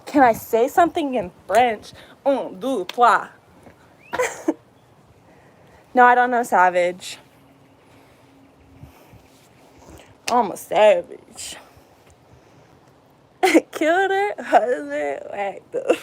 Can I say something in French? Un, deux, trois. No, I don't know Savage. I'm a savage. Killed her husband, whacked up.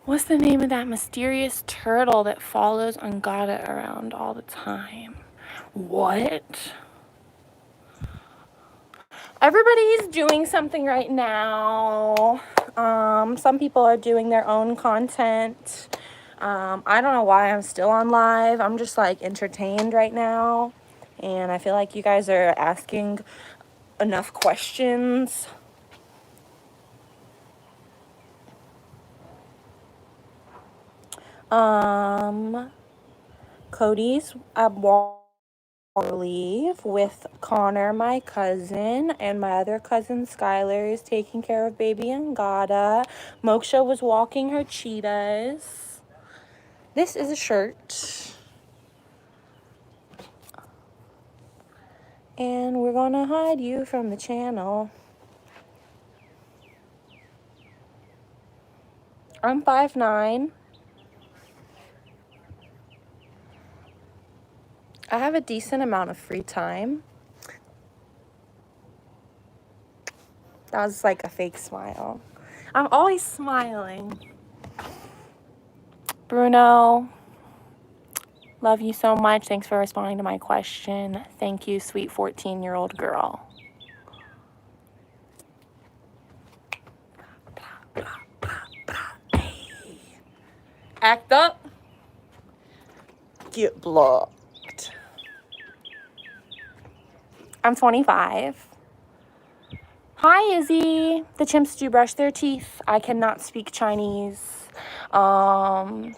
What's the name of that mysterious turtle that follows Angada around all the time? What? Everybody's doing something right now. Some people are doing their own content. I don't know why I'm still on live. I'm just like entertained right now. And I feel like you guys are asking enough questions. Cody's at leave with Connor, my cousin, and my other cousin Skylar is taking care of baby Angada. Moksha was walking her cheetahs. This is a shirt. And we're gonna hide you from the channel. I'm 5'9". I have a decent amount of free time. That was like a fake smile. I'm always smiling. Bruno, love you so much. Thanks for responding to my question. Thank you, sweet 14-year-old girl. Act up. Get blocked. I'm 25. Hi, Izzy. The chimps do brush their teeth. I cannot speak Chinese. I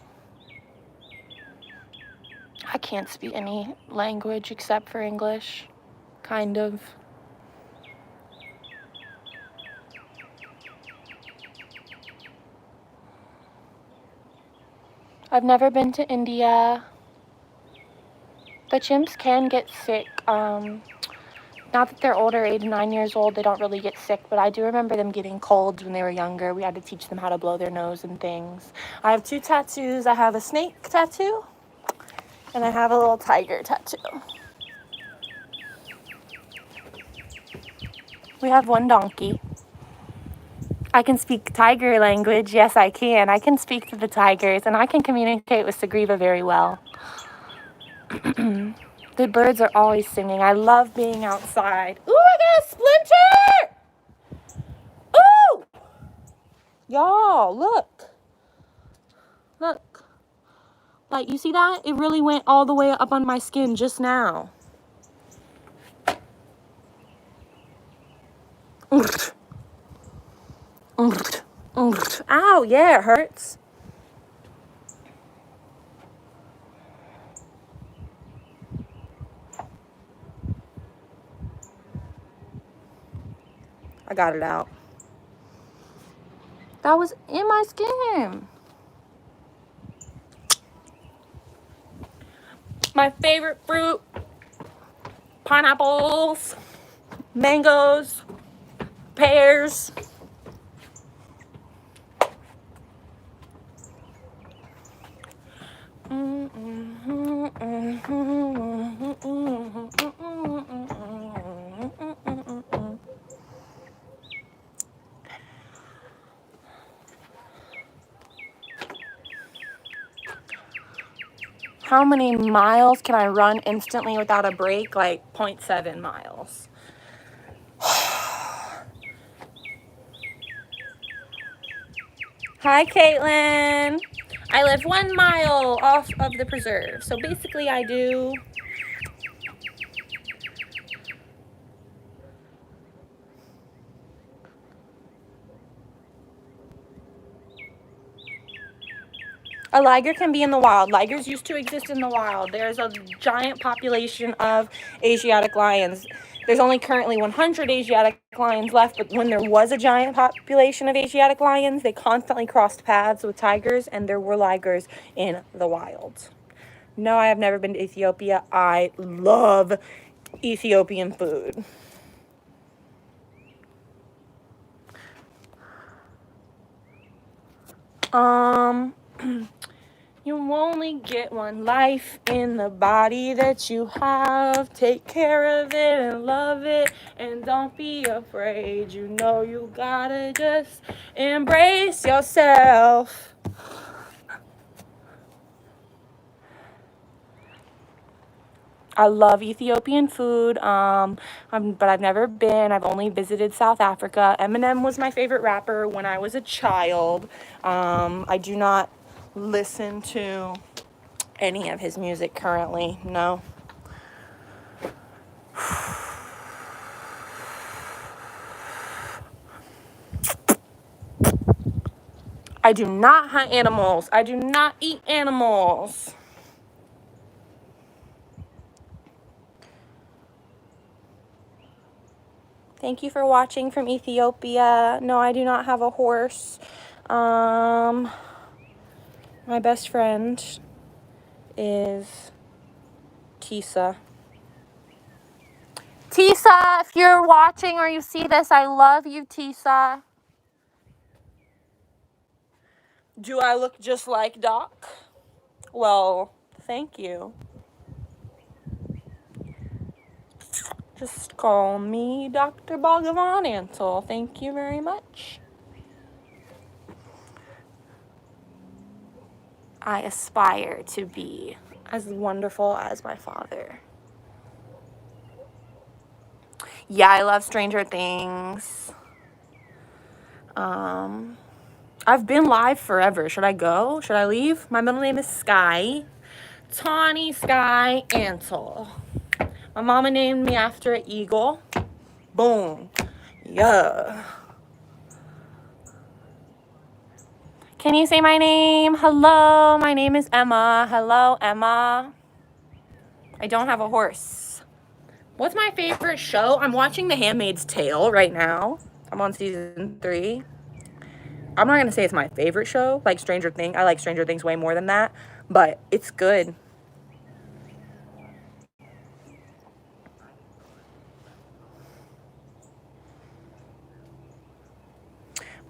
can't speak any language except for English. Kind of. I've never been to India. The chimps can get sick. Now that they're older, 8 and 9 years old, they don't really get sick, but I do remember them getting colds when they were younger. We had to teach them how to blow their nose and things. I have 2 tattoos. I have a snake tattoo, and I have a little tiger tattoo. We have 1 donkey. I can speak tiger language. Yes, I can. I can speak to the tigers, and I can communicate with Sugriva very well. The birds are always singing. I love being outside. Ooh, I got a splinter! Ooh! Y'all, look. Look. Like, you see that? It really went all the way up on my skin just now. Ow, yeah, it hurts. I got it out. That was in my skin. My favorite fruit, pineapples, mangoes, pears. How many miles can I run instantly without a break? Like 0.7 miles. Hi, Caitlin. I live 1 mile off of the preserve. So basically I do a liger can be in the wild. Ligers used to exist in the wild. There's a giant population of Asiatic lions. There's only currently 100 Asiatic lions left, but when there was a giant population of Asiatic lions, they constantly crossed paths with tigers, and there were ligers in the wild. No, I have never been to Ethiopia. I love Ethiopian food. You only get 1 life in the body that you have. Take care of it and love it, and don't be afraid. You know you gotta just embrace yourself. I love Ethiopian food, but I've never been. I've only visited South Africa. Eminem was my favorite rapper when I was a child. I do not listen to any of his music currently, no. I do not hunt animals. I do not eat animals. Thank you for watching from Ethiopia. No, I do not have a horse. My best friend is Tisa. Tisa, if you're watching or you see this, I love you, Tisa. Do I look just like Doc? Well, thank you. Just call me Dr. Bhagavan Antle. Thank you very much. I aspire to be as wonderful as my father. Yeah, I love Stranger Things. I've been live forever. Should I go? Should I leave? My middle name is Sky. Tawny Sky Antle. My mama named me after an eagle. Boom. Yeah. Can you say my name? Hello, my name is Emma. Hello, Emma. I don't have a horse. What's my favorite show? I'm watching The Handmaid's Tale right now. I'm on season 3. I'm not going to say it's my favorite show, like Stranger Things. I like Stranger Things way more than that, but it's good.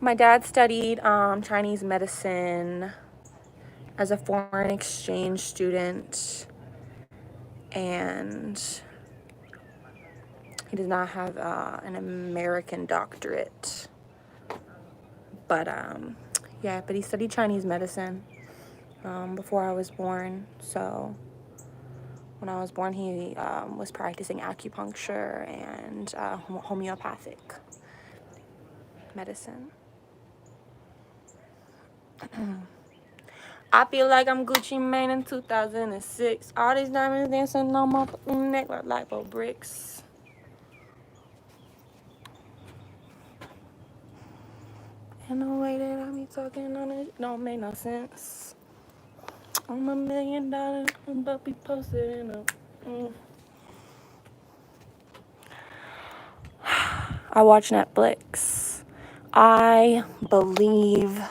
My dad studied Chinese medicine as a foreign exchange student, and he does not have an American doctorate. But yeah, but he studied Chinese medicine before I was born. So when I was born, he was practicing acupuncture and homeopathic medicine. I feel like I'm Gucci Mane in 2006. All these diamonds dancing on my neck like bricks. And the way that I be talking on it don't make no sense. I'm $1 million, but be posted in a. I watch Netflix. I believe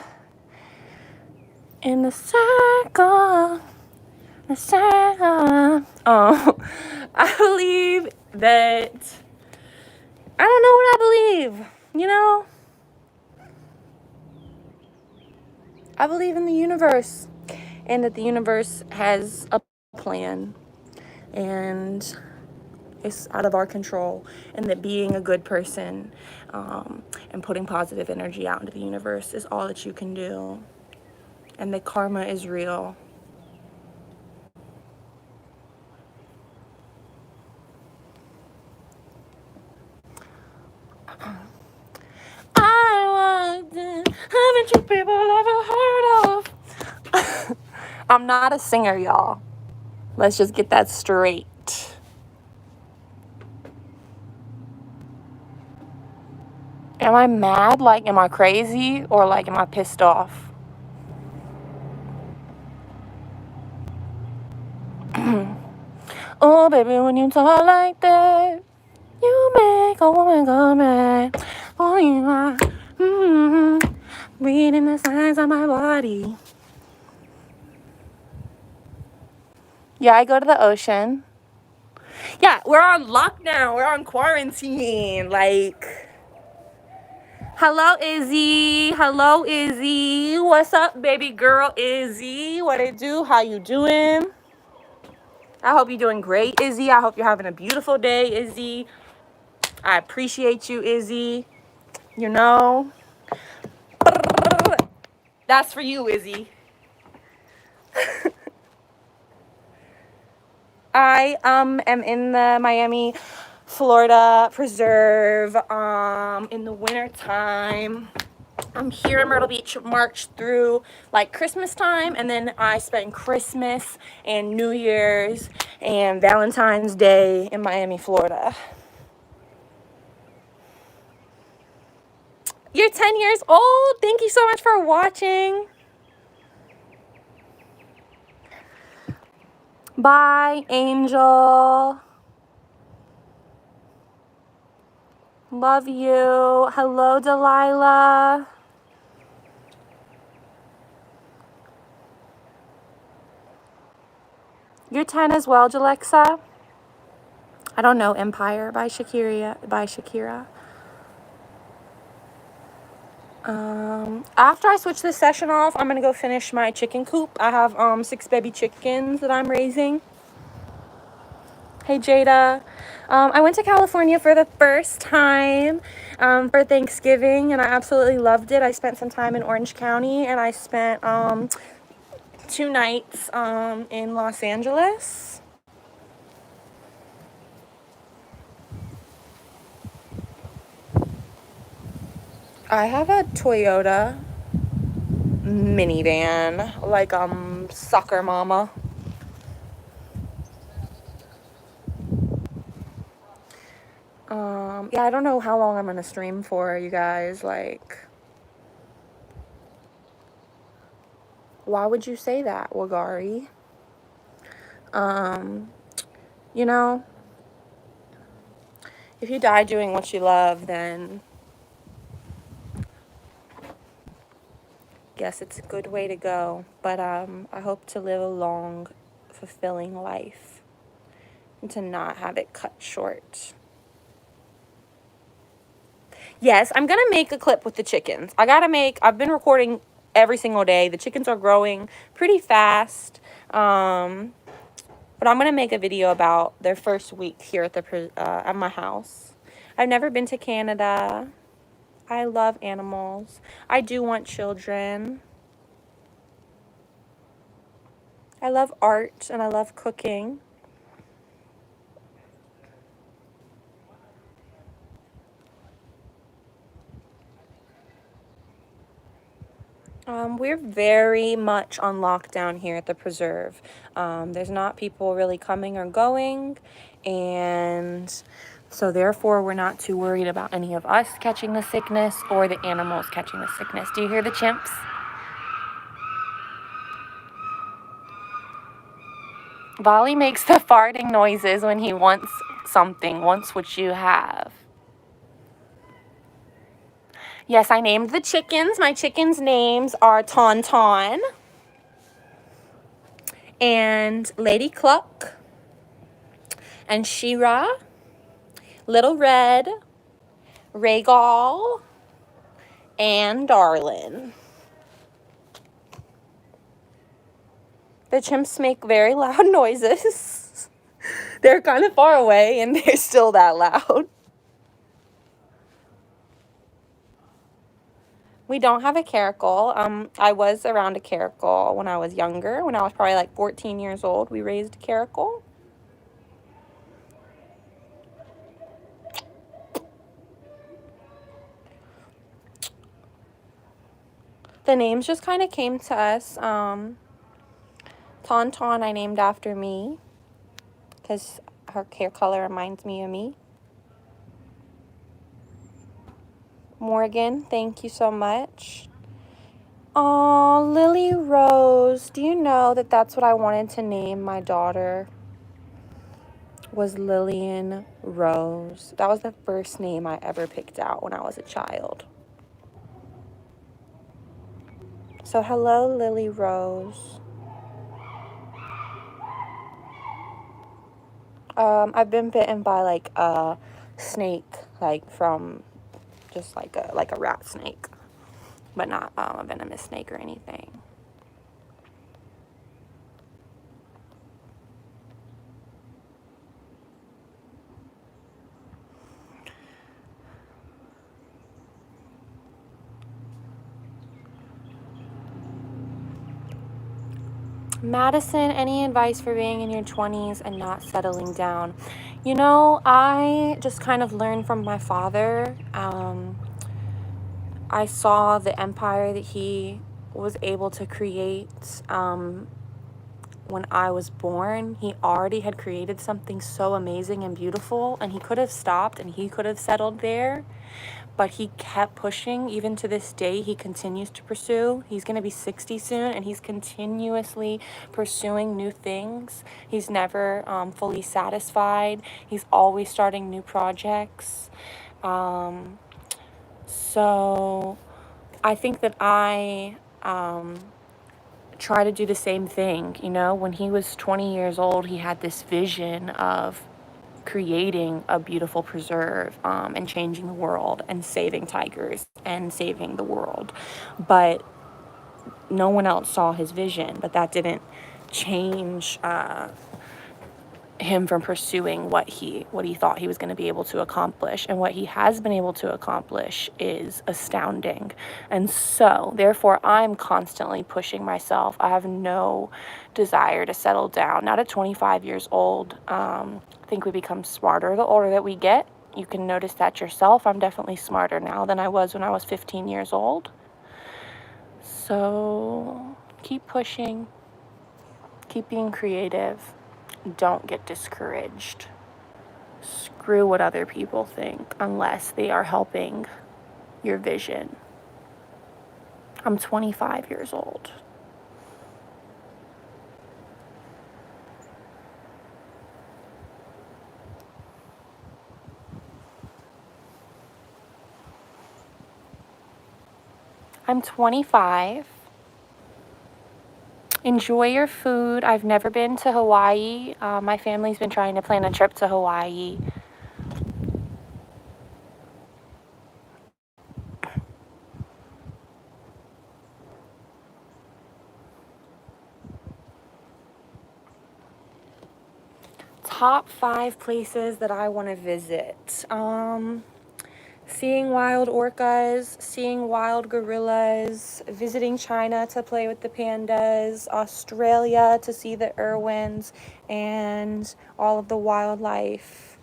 in the circle. The circle. Oh, I believe that. I don't know what I believe. You know? I believe in the universe. And that the universe has a plan. And it's out of our control, and that being a good person and putting positive energy out into the universe is all that you can do, and that karma is real. I wonder, haven't you people ever heard of? I'm not a singer, y'all. Let's just get that straight. Am I mad? Like, am I crazy? Or, like, am I pissed off? Oh, baby, when you talk like that, you make a woman go mad. Oh, you are. Reading the signs of my body. Yeah, I go to the ocean. Yeah, we're on lockdown. We're on quarantine. Like, hello, Izzy. Hello, Izzy. What's up, baby girl, Izzy? What it do? How you doing? I hope you're doing great, Izzy. I hope you're having a beautiful day, Izzy. I appreciate you, Izzy. You know, that's for you, Izzy. I am in the Miami, Florida preserve in the winter time. I'm here in Myrtle Beach March through like Christmas time, and then I spend Christmas and New Year's and Valentine's Day in Miami, Florida. You're 10 years old. Thank you so much for watching. Bye, Angel. Love you. Hello, Delilah. You're 10 as well, Jalexa. I don't know. Empire by Shakira. After I switch this session off, I'm gonna go finish my chicken coop. I have 6 baby chickens that I'm raising. Hey Jada. I went to California for the first time for Thanksgiving, and I absolutely loved it. I spent some time in Orange County, and I spent 2 nights in Los Angeles. I have a Toyota minivan, like soccer mama. Yeah, I don't know how long I'm gonna stream for, you guys. Like, why would you say that, Wagari? You know, if you die doing what you love, then guess it's a good way to go. But I hope to live a long, fulfilling life and to not have it cut short. Yes, I'm gonna make a clip with the chickens. I've been recording every single day. The chickens are growing pretty fast. But I'm gonna make a video about their first week here at my house. I've never been to Canada. I love animals. I do want children. I love art and I love cooking. We're very much on lockdown here at the preserve. There's not people really coming or going, and so therefore we're not too worried about any of us catching the sickness or the animals catching the sickness. Do you hear the chimps? Volley makes the farting noises when he wants something, wants what you have. Yes, I named the chickens. My chickens' names are Tauntaun and Lady Cluck and Shira, Little Red, Rhaegal, and Darlin. The chimps make very loud noises. They're kind of far away and they're still that loud. We don't have a caracal. I was around a caracal when I was younger. When I was probably like 14 years old, we raised a caracal. The names just kind of came to us. Tauntaun I named after me because her hair color reminds me of me. Morgan, thank you so much. Aw, Lily Rose. Do you know that that's what I wanted to name my daughter? Was Lillian Rose. That was the first name I ever picked out when I was a child. So hello, Lily Rose. I've been bitten by like a snake, like from just like a rat snake, but not a venomous snake or anything. Madison, any advice for being in your 20s and not settling down? You know, I just kind of learned from my father. I saw the empire that he was able to create when I was born. He already had created something so amazing and beautiful, and he could have stopped and he could have settled there. But he kept pushing. Even to this day, he continues to pursue. He's going to be 60 soon, and he's continuously pursuing new things. He's never fully satisfied. He's always starting new projects. So I think that I try to do the same thing. You know, when he was 20 years old, he had this vision of creating a beautiful preserve and changing the world and saving tigers and saving the world. But no one else saw his vision, but that didn't change him from pursuing what he thought he was going to be able to accomplish. And what he has been able to accomplish is astounding. And so therefore I'm constantly pushing myself. I have no desire to settle down, not at 25 years old. I think we become smarter the older that we get. You can notice that yourself. I'm definitely smarter now than I was when I was 15 years old. So keep pushing, keep being creative. Don't get discouraged. Screw what other people think unless they are helping your vision. I'm 25 years old. I'm 25. Enjoy your food. I've never been to Hawaii. My family's been trying to plan a trip to Hawaii. Top 5 places that I want to visit. Seeing wild orcas, seeing wild gorillas, visiting China to play with the pandas, Australia to see the Irwins and all of the wildlife.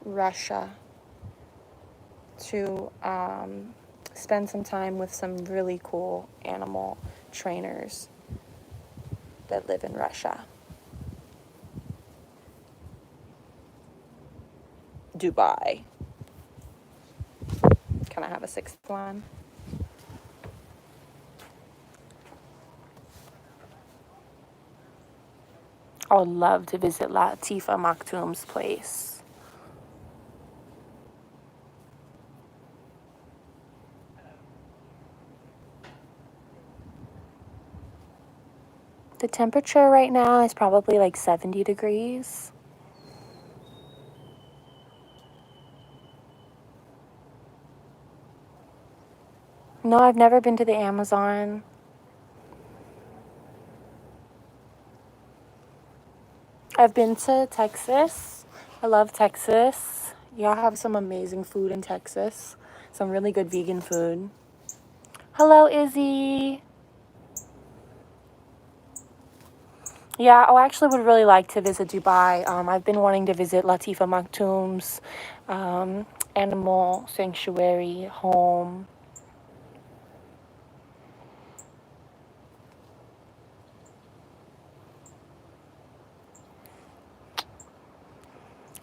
Russia to spend some time with some really cool animal trainers that live in Russia. Dubai. Can I have a sixth one? I would love to visit Latifah Maktoum's place. The temperature right now is probably like 70 degrees. No, I've never been to the Amazon. I've been to Texas. I love Texas. Y'all have some amazing food in Texas. Some really good vegan food. Hello, Izzy. Yeah, I actually would really like to visit Dubai. I've been wanting to visit Latifah Maktoum's animal sanctuary home.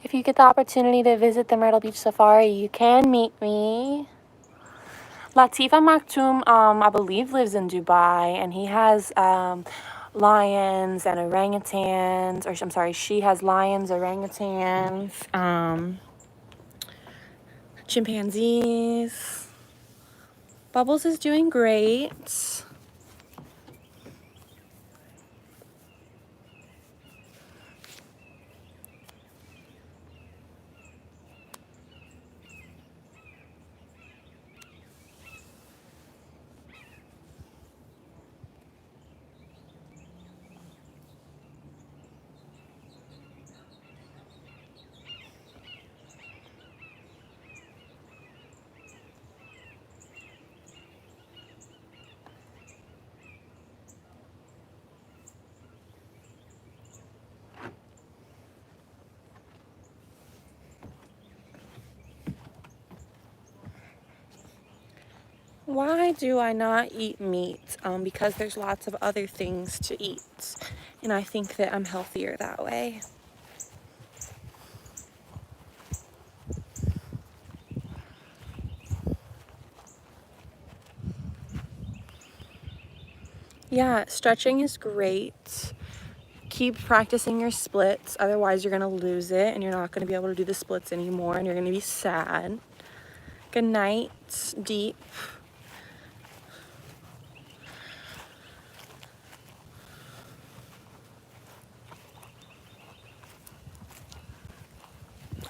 If you get the opportunity to visit the Myrtle Beach Safari, you can meet me. Latifah Maktoum, I believe, lives in Dubai, and he has lions and orangutans, or I'm sorry, she has lions, orangutans, chimpanzees. Bubbles is doing great. Why do I not eat meat? Because there's lots of other things to eat, and I think that I'm healthier that way. Yeah, stretching is great. keep practicing your splits, otherwise you're gonna lose it and you're not gonna be able to do the splits anymore and you're gonna be sad. Good night, deep.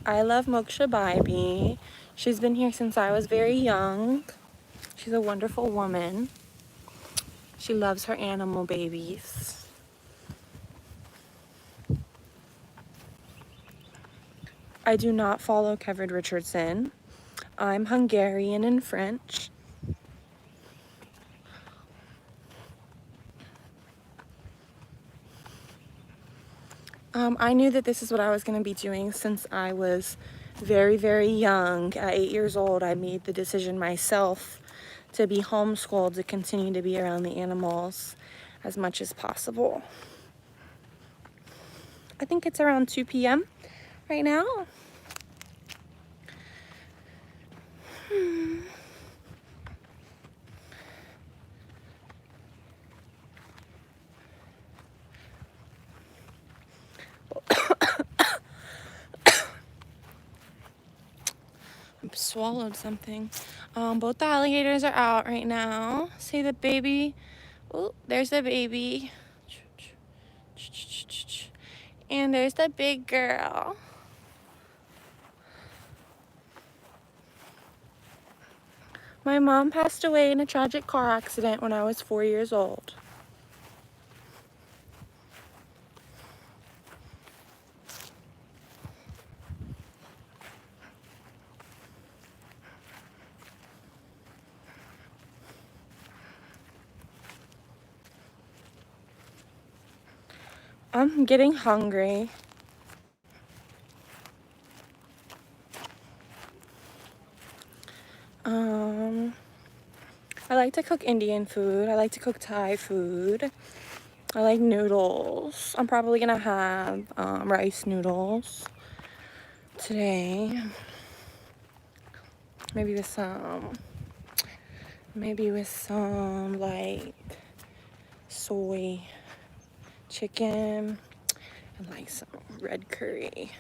I love Moksha Baibi. She's been here since I was very young. She's a wonderful woman. She loves her animal babies. I do not follow Kevin Richardson. I'm Hungarian and French. I knew that this is what I was going to be doing since I was very, very young. At 8 years old, I made the decision myself to be homeschooled, to continue to be around the animals as much as possible. I think it's around 2 p.m. right now. I swallowed something. Both the alligators are out right now. See the baby? Oh, there's the baby. And there's the big girl. My mom passed away in a tragic car accident when I was 4 years old. I'm getting hungry. I like to cook Indian food. I like to cook Thai food. I like noodles. I'm probably gonna have rice noodles today. Maybe with some like soy chicken and like some red curry.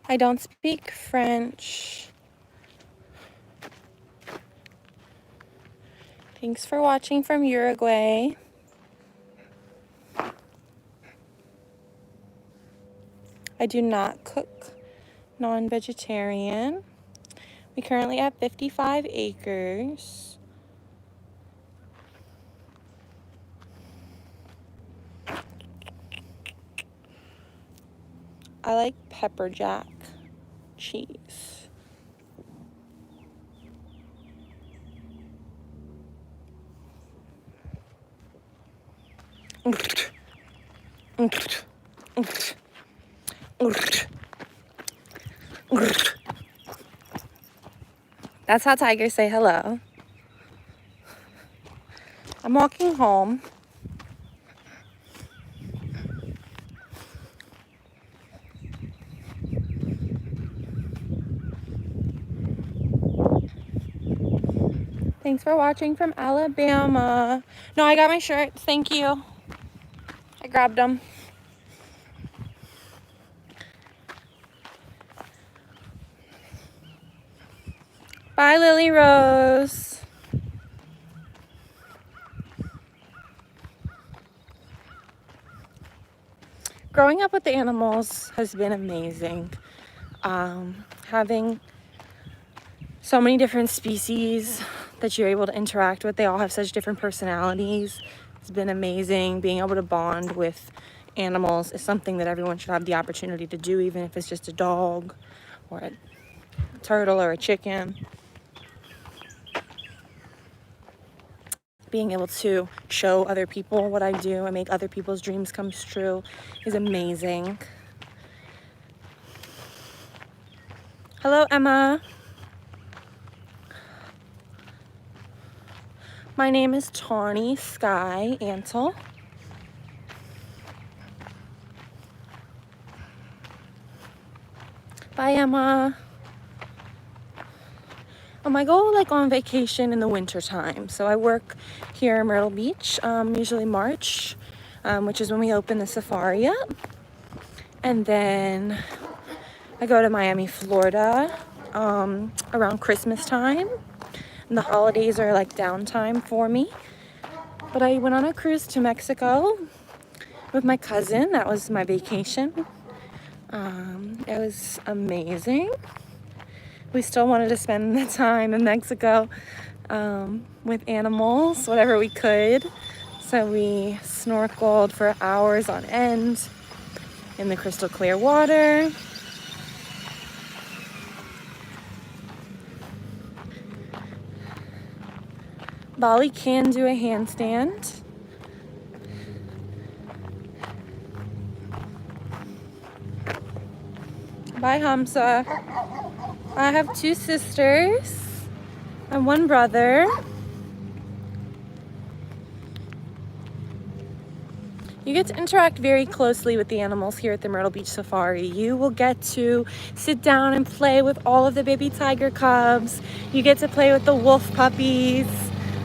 I don't speak French. Thanks for watching from Uruguay. I do not cook non-vegetarian. We currently have 55 acres. I like pepper jack cheese. That's how tigers say hello. I'm walking home. Thanks for watching from Alabama. No, I got my shirts. Thank you. I grabbed them. Bye, Lily Rose. Growing up with the animals has been amazing. Having so many different species that you're able to interact with. They all have such different personalities. It's been amazing. Being able to bond with animals is something that everyone should have the opportunity to do, even if it's just a dog or a turtle or a chicken. Being able to show other people what I do and make other people's dreams come true is amazing. Hello, Emma. My name is Tawny Antle. Bye, Emma. I go like on vacation in the winter time. So I work here in Myrtle Beach, usually March, which is when we open the safari up. And then I go to Miami, Florida, around Christmas time. And the holidays are like downtime for me. But I went on a cruise to Mexico with my cousin. That was my vacation. It was amazing. We still wanted to spend the time in Mexico with animals, whatever we could. So we snorkeled for hours on end in the crystal clear water. Bali can do a handstand. Bye, Hamza. I have 2 sisters and 1 brother. You get to interact very closely with the animals here at the Myrtle Beach Safari. You will get to sit down and play with all of the baby tiger cubs. You get to play with the wolf puppies.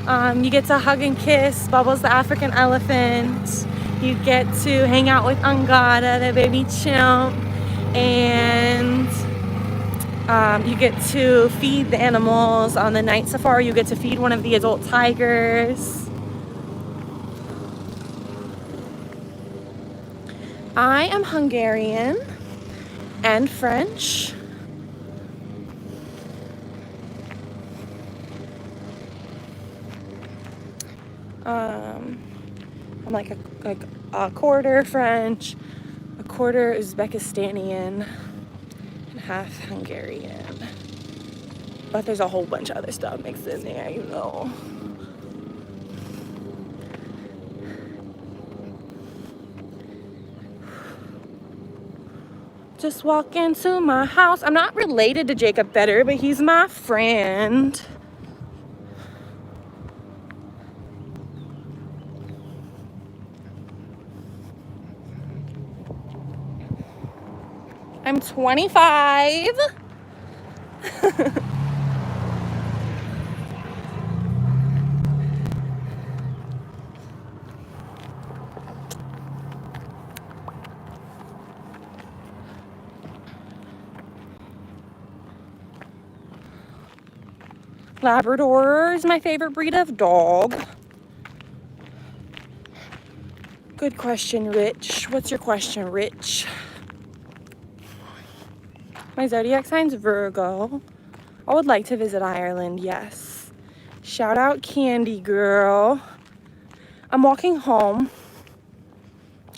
You get to hug and kiss Bubbles, the African elephant. You get to hang out with Angada, the baby chimp. And you get to feed the animals on the night safari. You get to feed one of the adult tigers. I am Hungarian and French. I'm like a quarter French, a quarter Uzbekistanian, and half Hungarian. But there's a whole bunch of other stuff mixed in there, you know. Just walk into my house. I'm not related to Jacob Better, but he's my friend. I'm 25. Labrador is my favorite breed of dog. Good question, Rich. What's your question, Rich? My zodiac sign's Virgo. I would like to visit Ireland, yes. Shout out Candy Girl. I'm walking home.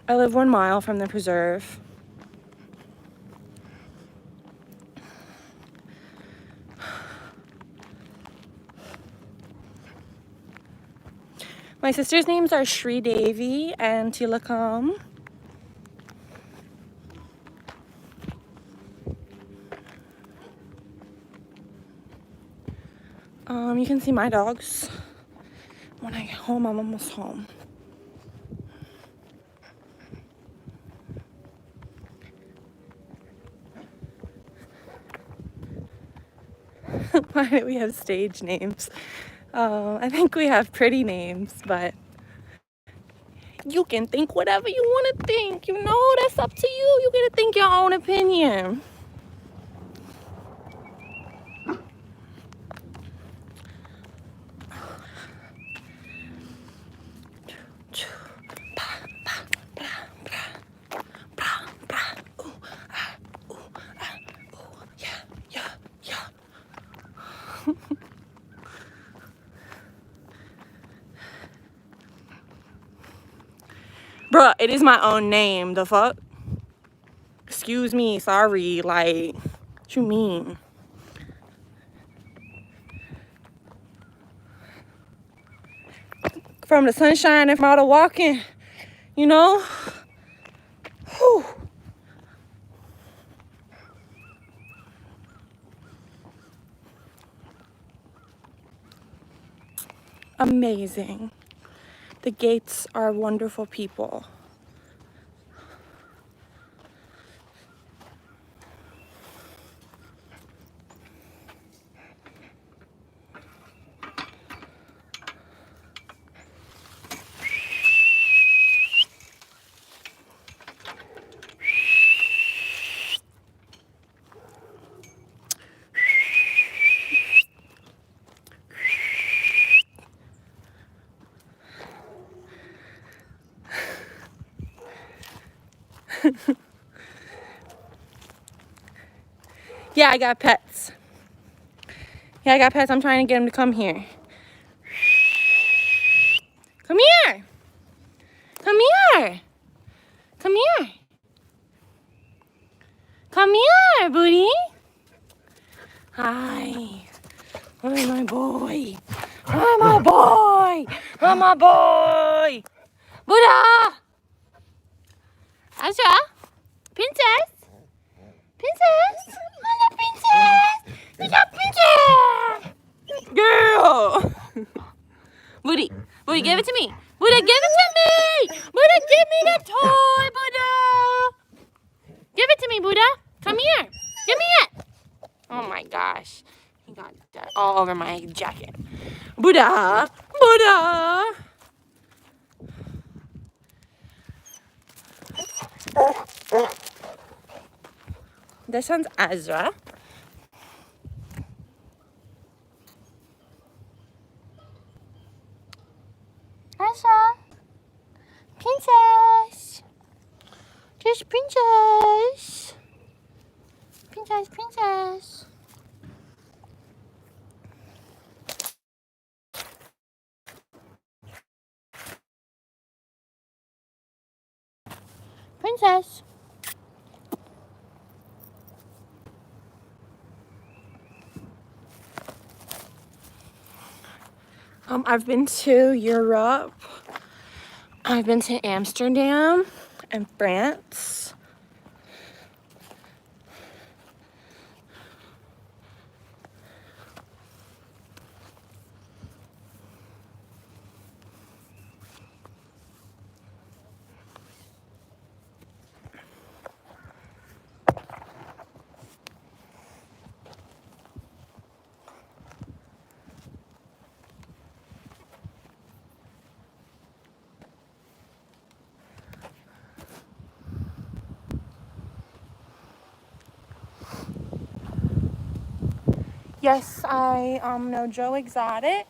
I live 1 mile from the preserve. My sisters' names are Shri Devi and Tilakam. You can see my dogs. When I get home, I'm almost home. Why do we have stage names? I think we have pretty names, but you can think whatever you want to think, you know? That's up to you. You get to think your own opinion. Bruh, it is my own name. The fuck? Excuse me, sorry. Like, what you mean? From the sunshine and from all the walking, you know? Whew. Amazing. The Gates are wonderful people. Yeah, I got pets. Yeah, I got pets. I'm trying to get him to come here. Come here. Come here. Come here. Come here, booty. Hi. Hi, my boy. Hi, my boy. Hi, my boy. Buddha. Asha. Princess. Princess. Hello, princess. Hello, princess. Girl. Booty. Booty, give it to me. Buddha, give it to me. Buddha, give me the toy, Buddha. Give it to me, Buddha. Come here. Give me it. Oh my gosh. He got that all over my jacket. Buddha. Buddha. This one's Ezra. Ezra. Princess. Just princess. Princess, princess. Princess. I've been to Europe. I've been to Amsterdam and France. Yes, I know Joe Exotic.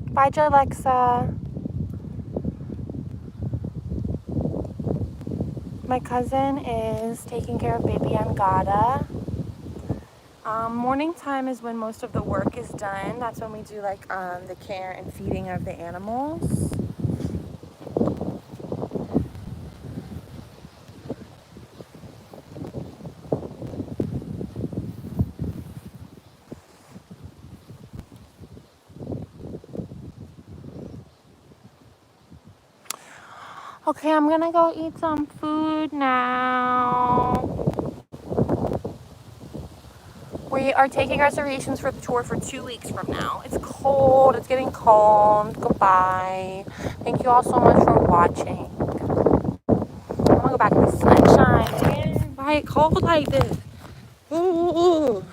Bye, Joe Alexa. My cousin is taking care of baby Angada. Morning time is when most of the work is done. That's when we do like the care and feeding of the animals. Okay, I'm gonna go eat some food now. We are taking reservations for the tour for 2 weeks from now. It's cold, it's getting cold. Goodbye. Thank you all so much for watching. I'm gonna go back in the sunshine. Why it cold like this? Ooh.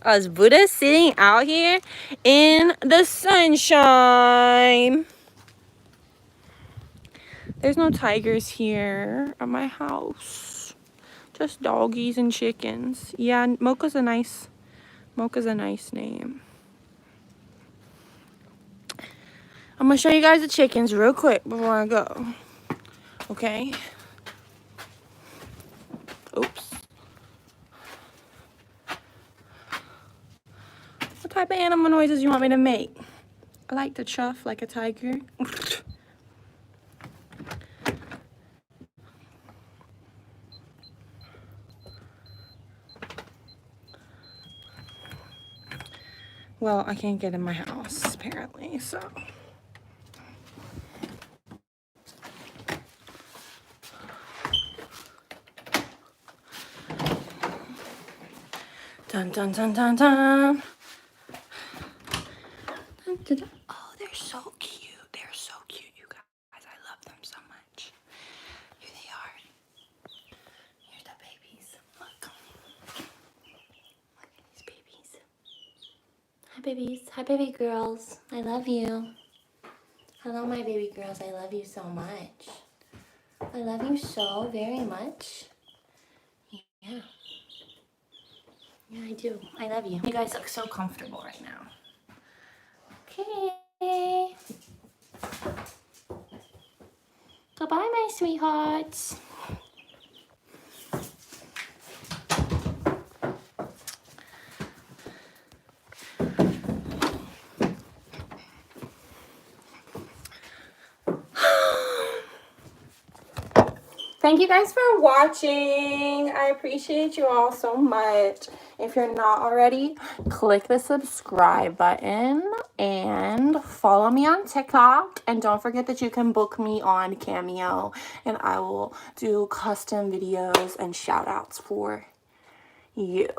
Us Buddhas sitting out here in the sunshine. There's no tigers here at my house. Just doggies and chickens. Yeah, Mocha's a nice name. I'm gonna show you guys the chickens real quick before I go. Okay? Oops. What type of animal noises you want me to make? I like to chuff like a tiger. Well, I can't get in my house, apparently, so. Dun, dun, dun, dun, dun. Dun, dun, dun. Oh, they're so cute. They're so cute, you guys. I love them so much. Here they are. Here's the babies. Look. Look. babies. Hi, baby girls. I love you. Hello, my baby girls. I love you so much. I love you so very much. Yeah. Yeah, I do. I love you. You guys look so comfortable right now. Okay. Goodbye, my sweethearts. Thank you guys for watching. I appreciate you all so much. If you're not already, click the subscribe button and follow me on TikTok. And don't forget that you can book me on Cameo and I will do custom videos and shout outs for you.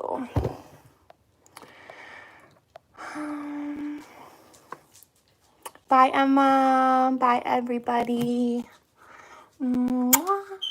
Bye, Emma. Bye, everybody. Mwah.